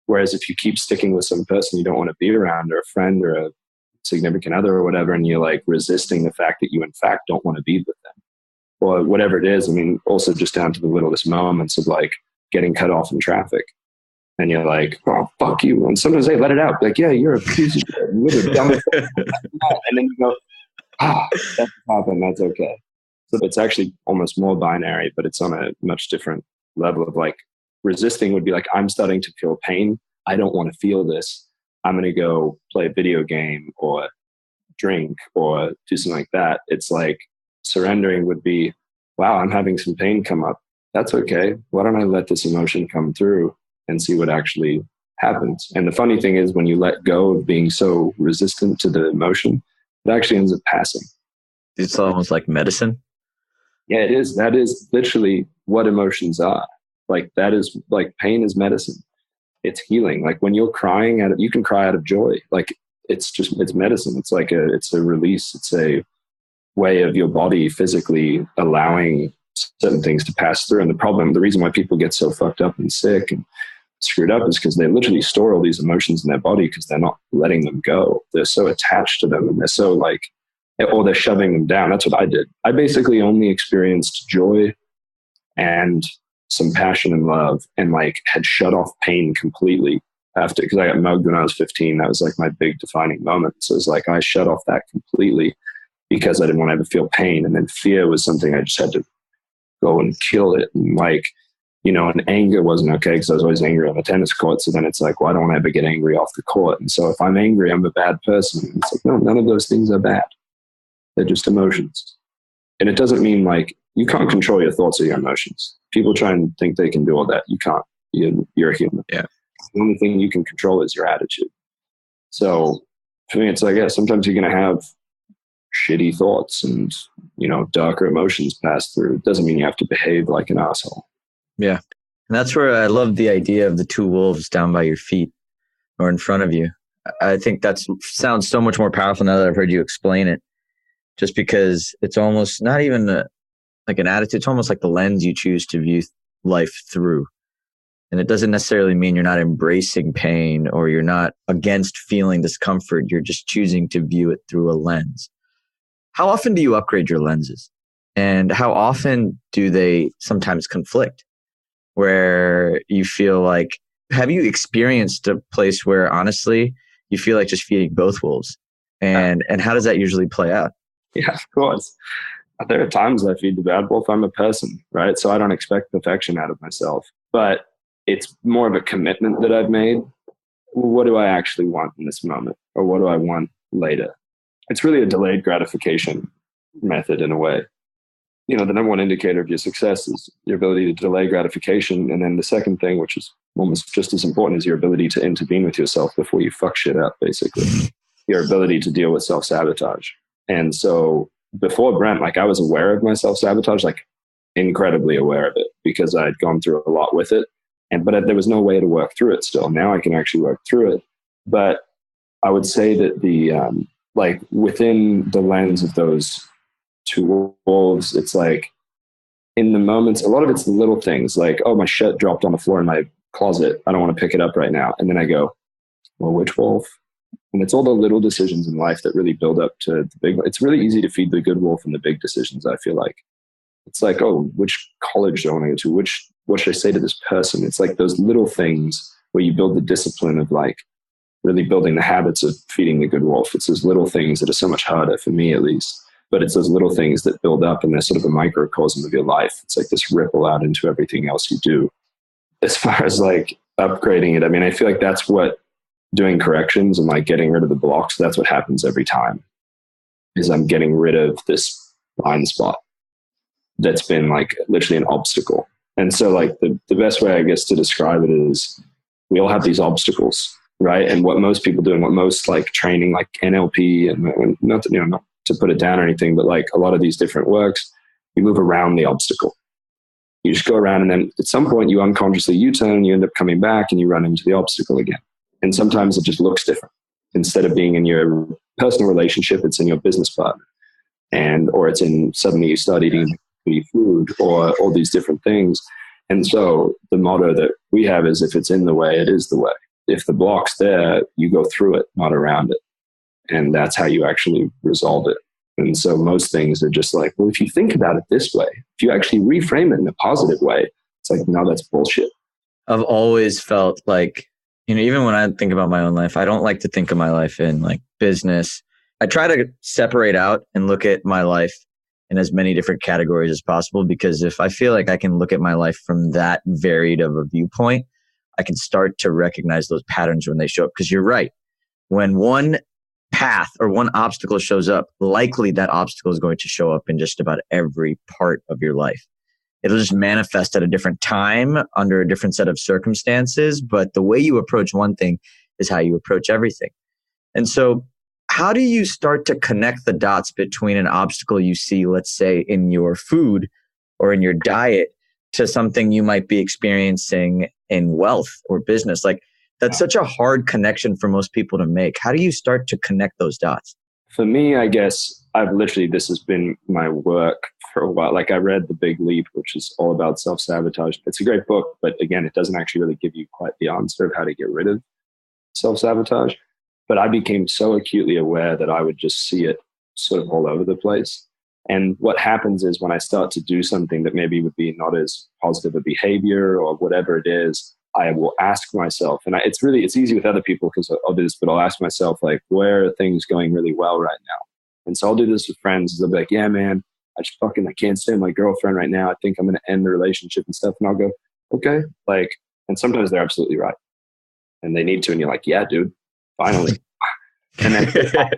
Speaker 2: Whereas if you keep sticking with some person you don't want to be around, or a friend or a significant other or whatever, and you're like resisting the fact that you in fact don't want to be with them, or whatever it is. I mean, also just down to the littlest moments of like getting cut off in traffic. And you're like, oh, fuck you. And sometimes they let it out. Like, yeah, you're a piece of shit. You're the dumbest. And then you go, that's happened. That's okay. So it's actually almost more binary, but it's on a much different level of like, resisting would be like, I'm starting to feel pain. I don't want to feel this. I'm going to go play a video game or drink or do something like that. It's like surrendering would be, wow, I'm having some pain come up. That's okay. Why don't I let this emotion come through and see what actually happens? And the funny thing is, when you let go of being so resistant to the emotion, it actually ends up passing.
Speaker 1: It's almost like medicine.
Speaker 2: Yeah, it is. That is literally what emotions are. Like that is like pain is medicine. It's healing. Like when you're crying you can cry out of joy. Like it's medicine. It's like it's a release. It's a way of your body physically allowing certain things to pass through. And the reason why people get so fucked up and sick and screwed up is because they literally store all these emotions in their body because they're not letting them go. They're so attached to them and they're so like, or they're shoving them down. That's what I did. I basically only experienced joy and some passion and love, and like had shut off pain completely after, because I got mugged when I was 15. That was like my big defining moment. So it's like I shut off that completely because I didn't want to ever feel pain. And then fear was something I just had to go and kill it. And like, and anger wasn't okay because I was always angry on the tennis court. So then it's like, well, I don't ever get angry off the court. And so if I'm angry, I'm a bad person. And it's like, no, none of those things are bad. They're just emotions. And it doesn't mean like you can't control your thoughts or your emotions. People try and think they can do all that. You can't. You're a human.
Speaker 1: Yeah.
Speaker 2: The only thing you can control is your attitude. So for me, it's like, yeah, sometimes you're going to have shitty thoughts and, darker emotions pass through. It doesn't mean you have to behave like an asshole.
Speaker 1: Yeah. And that's where I love the idea of the two wolves down by your feet or in front of you. I think that sounds so much more powerful now that I've heard you explain it, just because it's almost not even like an attitude. It's almost like the lens you choose to view life through. And it doesn't necessarily mean you're not embracing pain or you're not against feeling discomfort. You're just choosing to view it through a lens. How often do you upgrade your lenses? And how often do they sometimes conflict? Where you feel like, have you experienced a place where honestly you feel like just feeding both wolves? And how does that usually play out?
Speaker 2: Yeah, of course. There are times I feed the bad wolf. I'm a person, right? So I don't expect perfection out of myself. But it's more of a commitment that I've made. What do I actually want in this moment? Or what do I want later? It's really a delayed gratification method in a way. The number one indicator of your success is your ability to delay gratification. And then the second thing, which is almost just as important, is your ability to intervene with yourself before you fuck shit up, basically. Your ability to deal with self-sabotage. And so before Brent, like I was aware of my self-sabotage, like incredibly aware of it because I had gone through a lot with it. But there was no way to work through it still. Now I can actually work through it. But I would say that like within the lens of those two wolves, it's like in the moments, a lot of it's the little things like, oh, my shirt dropped on the floor in my closet. I don't want to pick it up right now. And then I go, well, which wolf? And it's all the little decisions in life that really build up to the big. It's really easy to feed the good wolf in the big decisions, I feel like. It's like, oh, which college do I want to go to? What should I say to this person? It's like those little things where you build the discipline of like really building the habits of feeding the good wolf. It's those little things that are so much harder for me, at least. But it's those little things that build up and they're sort of a microcosm of your life. It's like this ripple out into everything else you do. As far as like upgrading it, I mean, I feel like that's what doing corrections and like getting rid of the blocks, that's what happens every time, is I'm getting rid of this blind spot that's been like literally an obstacle. And so like the best way, I guess, to describe it is we all have these obstacles, right? And what most people do and what most like training, like NLP and not to put it down or anything, but like a lot of these different works, you move around the obstacle. You just go around and then at some point you unconsciously U-turn, you end up coming back and you run into the obstacle again. And sometimes it just looks different. Instead of being in your personal relationship, it's in your business partner. Or it's in suddenly you start eating food or all these different things. And so the motto that we have is if it's in the way, it is the way. If the block's there, you go through it, not around it. And that's how you actually resolve it. And so most things are just like, well, if you think about it this way, if you actually reframe it in a positive way, it's like, no, that's bullshit.
Speaker 1: I've always felt like, even when I think about my own life, I don't like to think of my life in like business. I try to separate out and look at my life in as many different categories as possible, because if I feel like I can look at my life from that varied of a viewpoint, I can start to recognize those patterns when they show up. Because you're right. When one path or one obstacle shows up, likely that obstacle is going to show up in just about every part of your life. It'll just manifest at a different time under a different set of circumstances. But the way you approach one thing is how you approach everything. And so how do you start to connect the dots between an obstacle you see, let's say, in your food or in your diet to something you might be experiencing in wealth or business? Like, that's such a hard connection for most people to make. How do you start to connect those dots?
Speaker 2: For me, I guess this has been my work for a while. Like I read The Big Leap, which is all about self-sabotage. It's a great book, but again, it doesn't actually really give you quite the answer of how to get rid of self-sabotage. But I became so acutely aware that I would just see it sort of all over the place. And what happens is when I start to do something that maybe would be not as positive a behavior or whatever it is, I will ask myself, and it's easy with other people because I'll do this, but I'll ask myself, like, where are things going really well right now? And so I'll do this with friends. They'll be like, yeah, man, I can't stand my girlfriend right now. I think I'm going to end the relationship and stuff. And I'll go, okay. Like, and sometimes they're absolutely right. And they need to. And you're like, yeah, dude, finally. And then,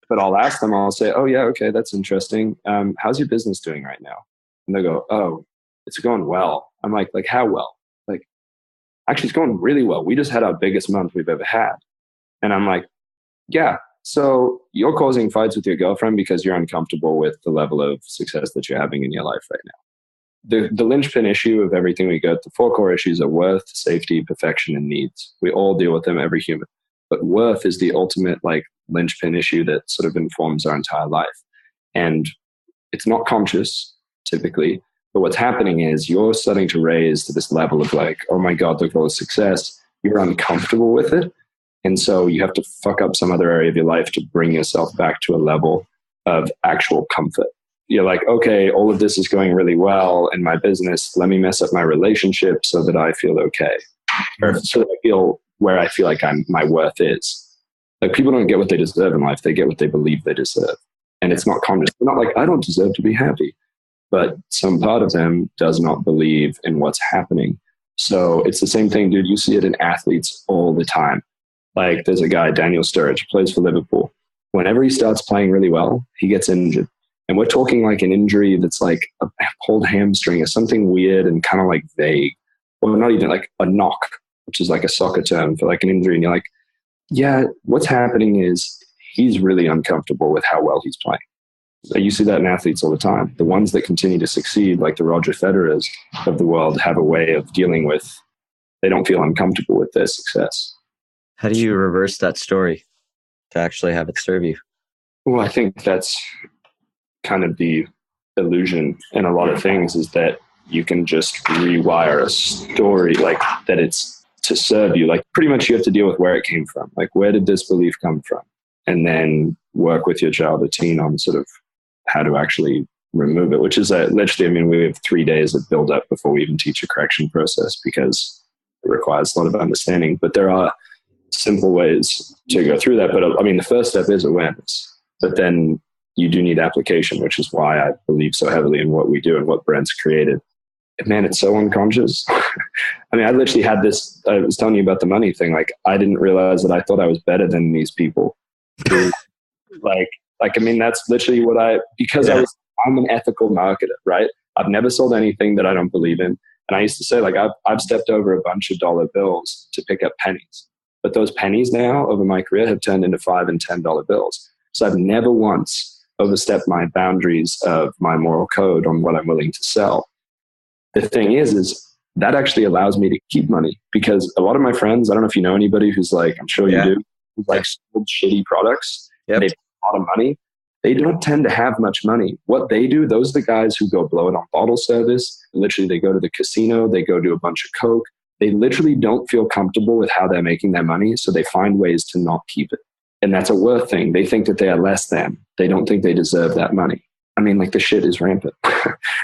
Speaker 2: but I'll ask them, I'll say, oh yeah, okay, that's interesting. How's your business doing right now? And they go, oh, it's going well. I'm like how well? Like, actually, it's going really well. We just had our biggest month we've ever had. And I'm like, yeah, so you're causing fights with your girlfriend because you're uncomfortable with the level of success that you're having in your life right now. The linchpin issue of everything we go, the 4 core issues are worth, safety, perfection, and needs. We all deal with them, every human. But worth is the ultimate like linchpin issue that sort of informs our entire life. And it's not conscious typically, but what's happening is you're starting to raise to this level of like, oh my God, look at all the success. You're uncomfortable with it. And so you have to fuck up some other area of your life to bring yourself back to a level of actual comfort. You're like, okay, all of this is going really well in my business. Let me mess up my relationship so that I feel okay. Or so that I feel where I feel like my worth is. Like people don't get what they deserve in life. They get what they believe they deserve. And it's not conscious. They're not like, I don't deserve to be happy. But some part of them does not believe in what's happening. So it's the same thing, dude. You see it in athletes all the time. Like there's a guy, Daniel Sturridge, plays for Liverpool. Whenever he starts playing really well, he gets injured. And we're talking like an injury that's like a pulled hamstring or something weird and kind of like vague. Or not even like a knock, which is like a soccer term for like an injury. And you're like, yeah, what's happening is he's really uncomfortable with how well he's playing. You see that in athletes all the time. The ones that continue to succeed, like the Roger Federers of the world, have a way of dealing with, they don't feel uncomfortable with their success.
Speaker 1: How do you reverse that story to actually have it serve you?
Speaker 2: Well, I think that's kind of the illusion in a lot of things, is that you can just rewire a story like that it's to serve you. Like pretty much you have to deal with where it came from. Like, where did this belief come from? And then work with your child or teen on sort of how to actually remove it, which is literally, I mean, we have 3 days of build up before we even teach a correction process, because it requires a lot of understanding. But there are simple ways to go through that. But I mean, the first step is awareness, but then you do need application, which is why I believe so heavily in what we do and what Brent's created. And man, it's so unconscious. I mean, I literally had this, I was telling you about the money thing. Like, I didn't realize that I thought I was better than these people. I mean, that's literally what I'm an ethical marketer, right? I've never sold anything that I don't believe in. And I used to say, like, I've stepped over a bunch of dollar bills to pick up pennies. But those pennies now over my career have turned into $5 and $10 bills. So I've never once overstepped my boundaries of my moral code on what I'm willing to sell. The thing is that actually allows me to keep money, because a lot of my friends, I don't know if you know anybody who's like, I'm sure you do, who's like sold shitty products. They pay a lot of money. They don't tend to have much money. What they do, those are the guys who go blow it on bottle service. Literally, they go to the casino, they go do a bunch of coke. They literally don't feel comfortable with how they're making their money, so they find ways to not keep it. And that's a worth thing. They think that they are less than. They don't think they deserve that money. I mean, like, the shit is rampant.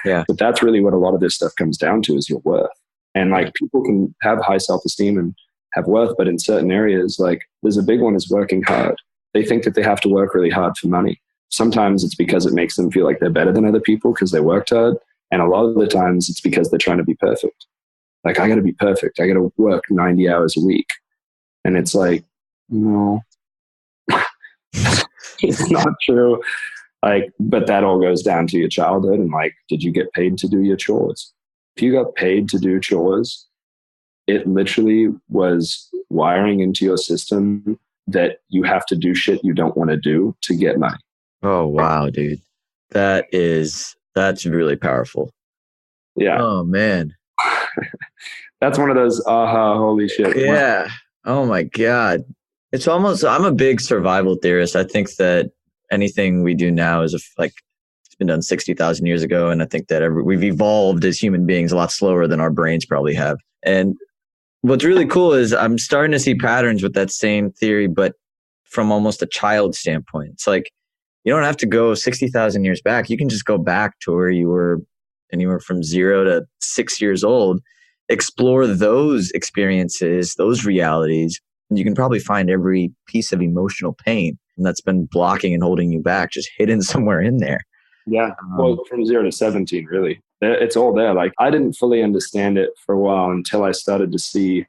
Speaker 2: But that's really what a lot of this stuff comes down to, is your worth. And like, people can have high self-esteem and have worth, but in certain areas, like, there's a big one, is working hard. They think that they have to work really hard for money. Sometimes it's because it makes them feel like they're better than other people because they worked hard. And a lot of the times it's because they're trying to be perfect. Like, I got to be perfect. I got to work 90 hours a week. And it's like, no, it's not true. Like, but that all goes down to your childhood. And like, did you get paid to do your chores? If you got paid to do chores, it literally was wiring into your system that you have to do shit you don't want to do to get money.
Speaker 1: Oh, wow, dude. That's really powerful.
Speaker 2: Yeah.
Speaker 1: Oh, man.
Speaker 2: That's one of those, holy shit.
Speaker 1: Yeah. Oh my God. It's almost, I'm a big survival theorist. I think that anything we do now is it's been done 60,000 years ago. And I think that we've evolved as human beings a lot slower than our brains probably have. And what's really cool is I'm starting to see patterns with that same theory, but from almost a child standpoint. It's like, you don't have to go 60,000 years back. You can just go back to where you were anywhere from 0 to 6 years old, explore those experiences, those realities, and you can probably find every piece of emotional pain that's been blocking and holding you back, just hidden somewhere in there.
Speaker 2: Yeah. Well, from 0 to 17, really. It's all there. Like, I didn't fully understand it for a while until I started to see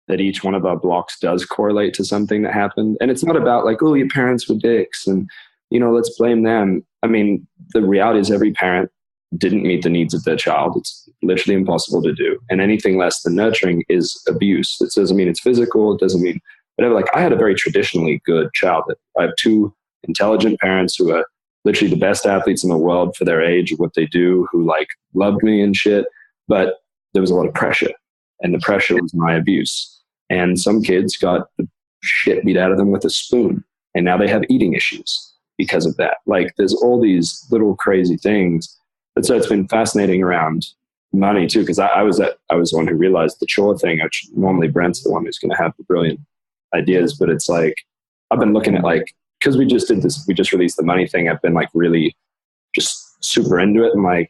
Speaker 2: that each one of our blocks does correlate to something that happened. And it's not about like, oh, your parents were dicks and, let's blame them. I mean, the reality is every parent didn't meet the needs of their child. It's literally impossible to do. And anything less than nurturing is abuse. It doesn't mean it's physical. It doesn't mean whatever. Like, I had a very traditionally good childhood. I have 2 intelligent parents who are literally the best athletes in the world for their age of what they do, who like loved me and shit. But there was a lot of pressure, and the pressure was my abuse. And some kids got the shit beat out of them with a spoon, and now they have eating issues because of that. Like, there's all these little crazy things. But so it's been fascinating around money too, because I was the one who realized the chore thing, which normally Brent's the one who's going to have the brilliant ideas. But it's like, I've been looking at like, because we just released the money thing. I've been like really just super into it and like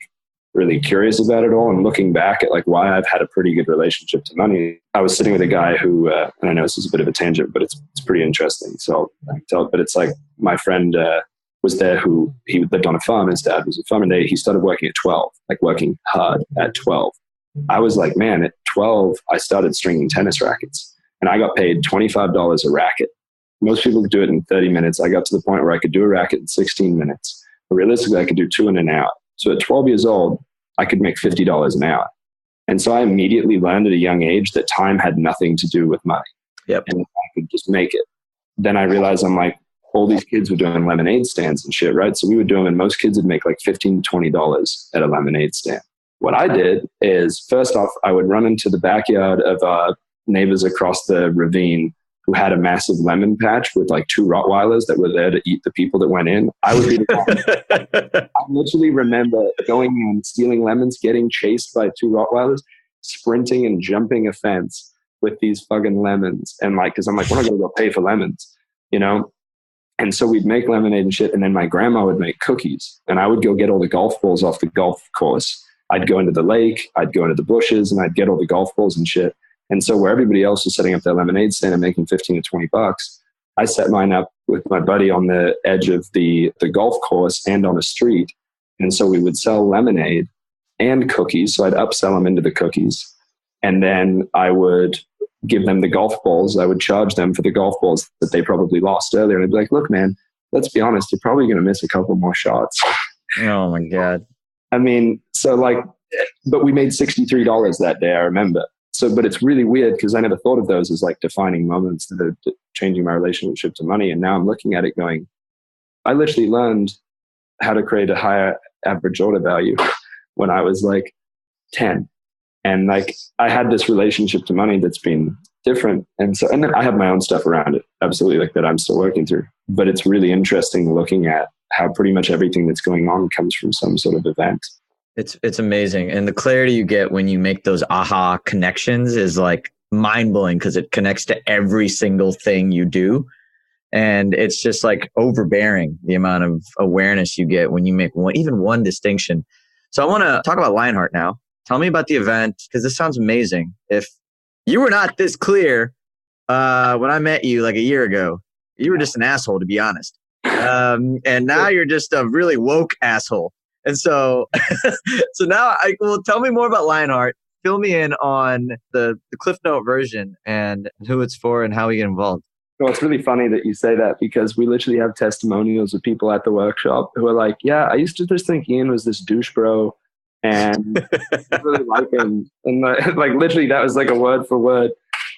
Speaker 2: really curious about it all, and looking back at like why I've had a pretty good relationship to money. I was sitting with a guy who, and I know this is a bit of a tangent, but it's pretty interesting. So I can tell it, but it's like my friend was there who he lived on a farm. His dad was a farmer. And he started working at 12, like working hard at 12. I was like, man, at 12, I started stringing tennis rackets and I got paid $25 a racket. Most people could do it in 30 minutes. I got to the point where I could do a racket in 16 minutes. But realistically, I could do 2 in an hour. So at 12 years old, I could make $50 an hour. And so I immediately learned at a young age that time had nothing to do with money.
Speaker 1: Yep.
Speaker 2: And I could just make it. Then I realized I'm like, all these kids were doing lemonade stands and shit, right? So we would do them, and most kids would make like $15 to $20 at a lemonade stand. What I did is, first off, I would run into the backyard of our neighbors across the ravine who had a massive lemon patch with like 2 Rottweilers that were there to eat the people that went in. I would be the one. I literally remember going in, stealing lemons, getting chased by 2 Rottweilers, sprinting and jumping a fence with these fucking lemons. And like, cause I'm like, we're not going to go pay for lemons, you know? And so we'd make lemonade and shit. And then my grandma would make cookies, and I would go get all the golf balls off the golf course. I'd go into the lake, I'd go into the bushes, and I'd get all the golf balls and shit. And so where everybody else was setting up their lemonade stand and making 15 to 20 bucks, I set mine up with my buddy on the edge of the golf course and on a street. And so we would sell lemonade and cookies. So I'd upsell them into the cookies. And then I would give them the golf balls. I would charge them for the golf balls that they probably lost earlier. And I'd be like, look, man, let's be honest, you're probably going to miss a couple more shots.
Speaker 1: Oh my God.
Speaker 2: I mean, so like, but we made $63 that day, I remember. So, but it's really weird because I never thought of those as like defining moments that are changing my relationship to money. And now I'm looking at it going, I literally learned how to create a higher average order value when I was like 10. And like, I had this relationship to money that's been different. And so, and then I have my own stuff around it, absolutely, like that I'm still working through. But it's really interesting looking at how pretty much everything that's going on comes from some sort of event.
Speaker 1: It's amazing. And the clarity you get when you make those aha connections is like mind blowing, because it connects to every single thing you do. And it's just like overbearing, the amount of awareness you get when you make even one distinction. So I want to talk about Lionheart now. Tell me about the event, because this sounds amazing. If you were not this clear when I met you like a year ago, you were just an asshole, to be honest. And now you're just a really woke asshole. And so, tell me more about Lionheart. Fill me in on the Cliff Note version and who it's for and how we get involved.
Speaker 2: Well, it's really funny that you say that, because we literally have testimonials of people at the workshop who are like, yeah, I used to just think Ian was this douche bro, and I really like him. And like literally that was like a word for word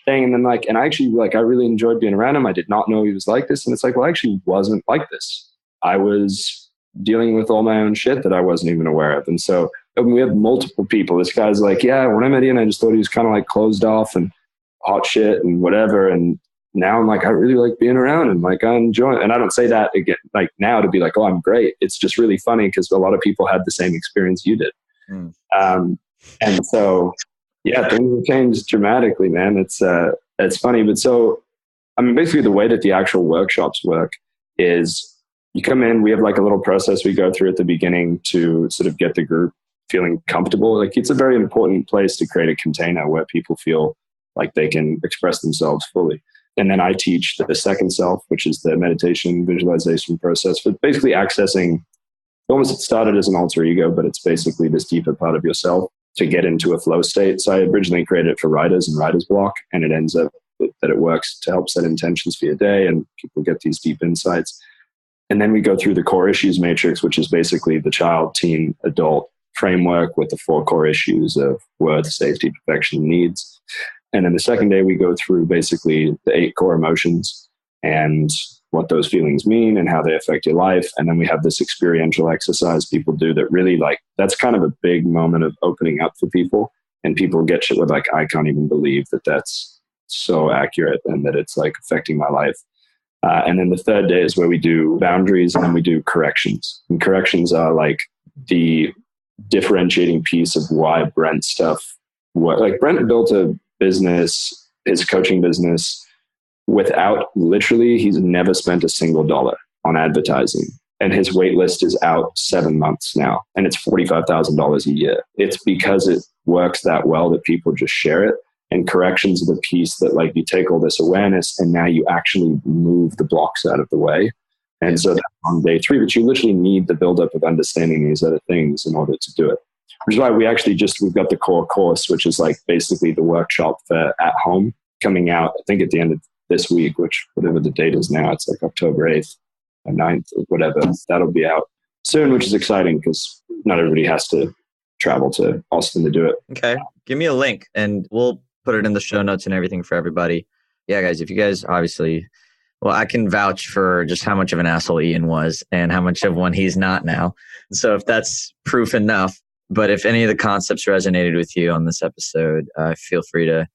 Speaker 2: thing. And then like, and I actually like, I really enjoyed being around him. I did not know he was like this. And it's like, well, I actually wasn't like this. I was dealing with all my own shit that I wasn't even aware of. And so we have multiple people. This guy's like, yeah, when I met Ian, I just thought he was kind of like closed off and hot shit and whatever. And now I'm like, I really like being around him. Like I enjoy it. And I don't say that again, like now to be like, oh, I'm great. It's just really funny because a lot of people had the same experience you did. And so, yeah, things have changed dramatically, man. It's funny. But so, I mean, basically the way that the actual workshops work is you come in, we have like a little process we go through at the beginning to sort of get the group feeling comfortable. Like it's a very important place to create a container where people feel like they can express themselves fully. And then I teach the second self, which is the meditation visualization process for basically accessing, almost it started as an alter ego, but it's basically this deeper part of yourself to get into a flow state. So I originally created it for writers and writer's block, and it ends up that it works to help set intentions for your day and people get these deep insights. And then we go through the core issues matrix, which is basically the child, teen, adult framework with the 4 core issues of worth, safety, perfection, needs. And then the second day, we go through basically the 8 core emotions and what those feelings mean and how they affect your life. And then we have this experiential exercise people do that really like, that's kind of a big moment of opening up for people. And people get shit with like, I can't even believe that that's so accurate and that it's like affecting my life. And then the third day is where we do boundaries and then we do corrections. And corrections are like the differentiating piece of why Brent's stuff, like Brent built a business, his coaching business, without literally, he's never spent a single dollar on advertising. And his wait list is out 7 months now. And it's $45,000 a year. It's because it works that well that people just share it. And corrections are the piece that like you take all this awareness and now you actually move the blocks out of the way. And so that's on day 3, but you literally need the buildup of understanding these other things in order to do it. Which is why we actually we've got the core course, which is like basically the workshop for at home coming out, I think at the end of this week, which whatever the date is now, it's like October 8th or 9th or whatever. That'll be out soon, which is exciting because not everybody has to travel to Austin to do it.
Speaker 1: Okay. Give me a link and we'll put it in the show notes and everything for everybody. Yeah, guys, if you guys obviously Well, I can vouch for just how much of an asshole Ian was and how much of one he's not now. So if that's proof enough, but if any of the concepts resonated with you on this episode, feel free to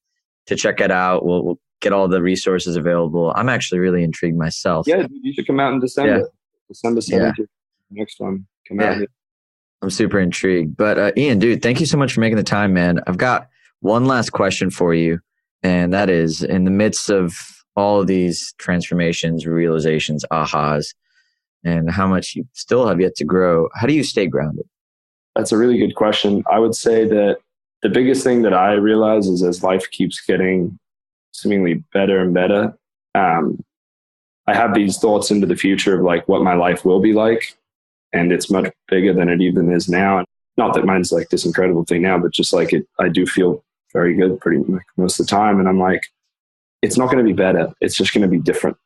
Speaker 1: check it out. We'll get all the resources available. I'm actually really intrigued myself.
Speaker 2: Yeah, you should come out in December. Yeah. December 17th, next one. Come out here.
Speaker 1: I'm super intrigued. But Ian, dude, thank you so much for making the time, man. I've got one last question for you. And that is, in the midst of all of these transformations, realizations, ahas, and how much you still have yet to grow, how do you stay grounded?
Speaker 2: That's a really good question. I would say that the biggest thing that I realize is as life keeps getting seemingly better and better, I have these thoughts into the future of like what my life will be like. And it's much bigger than it even is now. Not that mine's like this incredible thing now, but just like I do feel very good pretty much most of the time. And I'm like, it's not going to be better. It's just going to be different.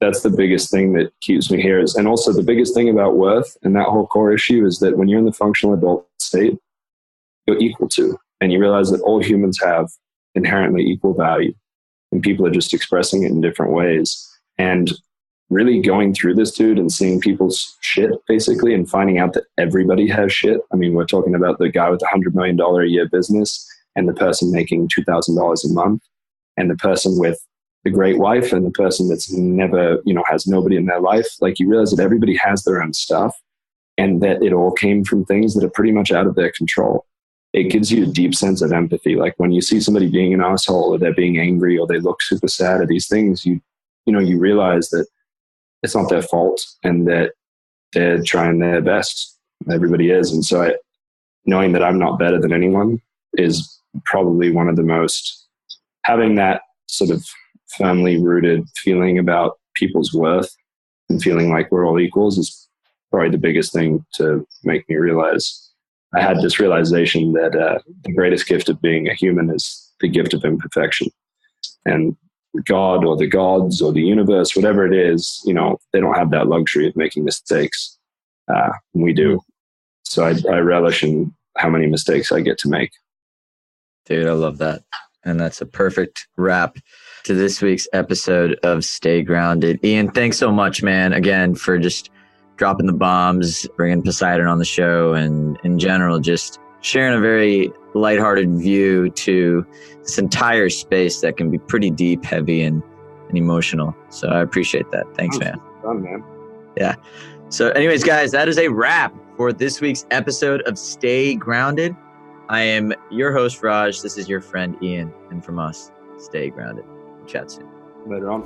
Speaker 2: That's the biggest thing that keeps me here. And also the biggest thing about worth and that whole core issue is that when you're in the functional adult state, you're equal to, and you realize that all humans have inherently equal value and people are just expressing it in different ways. And really going through this, dude, and seeing people's shit basically and finding out that everybody has shit. I mean, we're talking about the guy with the $100 million a year business and the person making $2,000 a month and the person with the great wife and the person that's never, has nobody in their life. Like you realize that everybody has their own stuff and that it all came from things that are pretty much out of their control. It gives you a deep sense of empathy. Like when you see somebody being an asshole or they're being angry or they look super sad at these things, you realize that it's not their fault and that they're trying their best. Everybody is. And so knowing that I'm not better than anyone is probably one of the most, having that sort of firmly rooted feeling about people's worth and feeling like we're all equals is probably the biggest thing to make me realize. I had this realization that the greatest gift of being a human is the gift of imperfection. And God or the gods or the universe, whatever it is, they don't have that luxury of making mistakes. We do. So I relish in how many mistakes I get to make.
Speaker 1: Dude, I love that. And that's a perfect wrap to this week's episode of Stay Grounded. Ian, thanks so much, man, again, for just dropping the bombs, bringing Poseidon on the show, and in general, just sharing a very lighthearted view to this entire space that can be pretty deep, heavy, and emotional. So I appreciate that. Thanks, man.
Speaker 2: Fun, man.
Speaker 1: Yeah. So anyways, guys, that is a wrap for this week's episode of Stay Grounded. I am your host, Raj. This is your friend, Ian. And from us, stay grounded. Chat soon.
Speaker 2: Later on.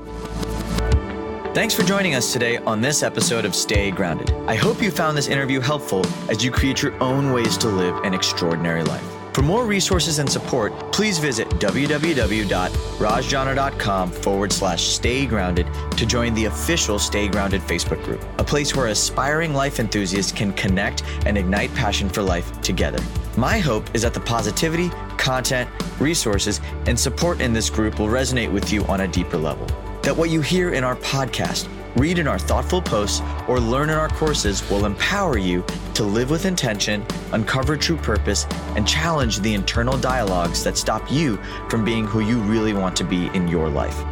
Speaker 1: Thanks for joining us today on this episode of Stay Grounded. I hope you found this interview helpful as you create your own ways to live an extraordinary life. For more resources and support, please visit www.rajjana.com/stay grounded to join the official Stay Grounded Facebook group, a place where aspiring life enthusiasts can connect and ignite passion for life together. My hope is that the positivity, content, resources, and support in this group will resonate with you on a deeper level. That what you hear in our podcast, read in our thoughtful posts, or learn in our courses will empower you to live with intention, uncover true purpose, and challenge the internal dialogues that stop you from being who you really want to be in your life.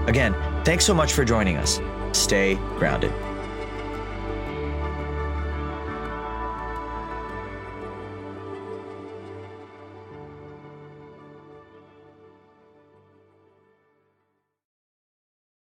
Speaker 1: Again, thanks so much for joining us. Stay grounded.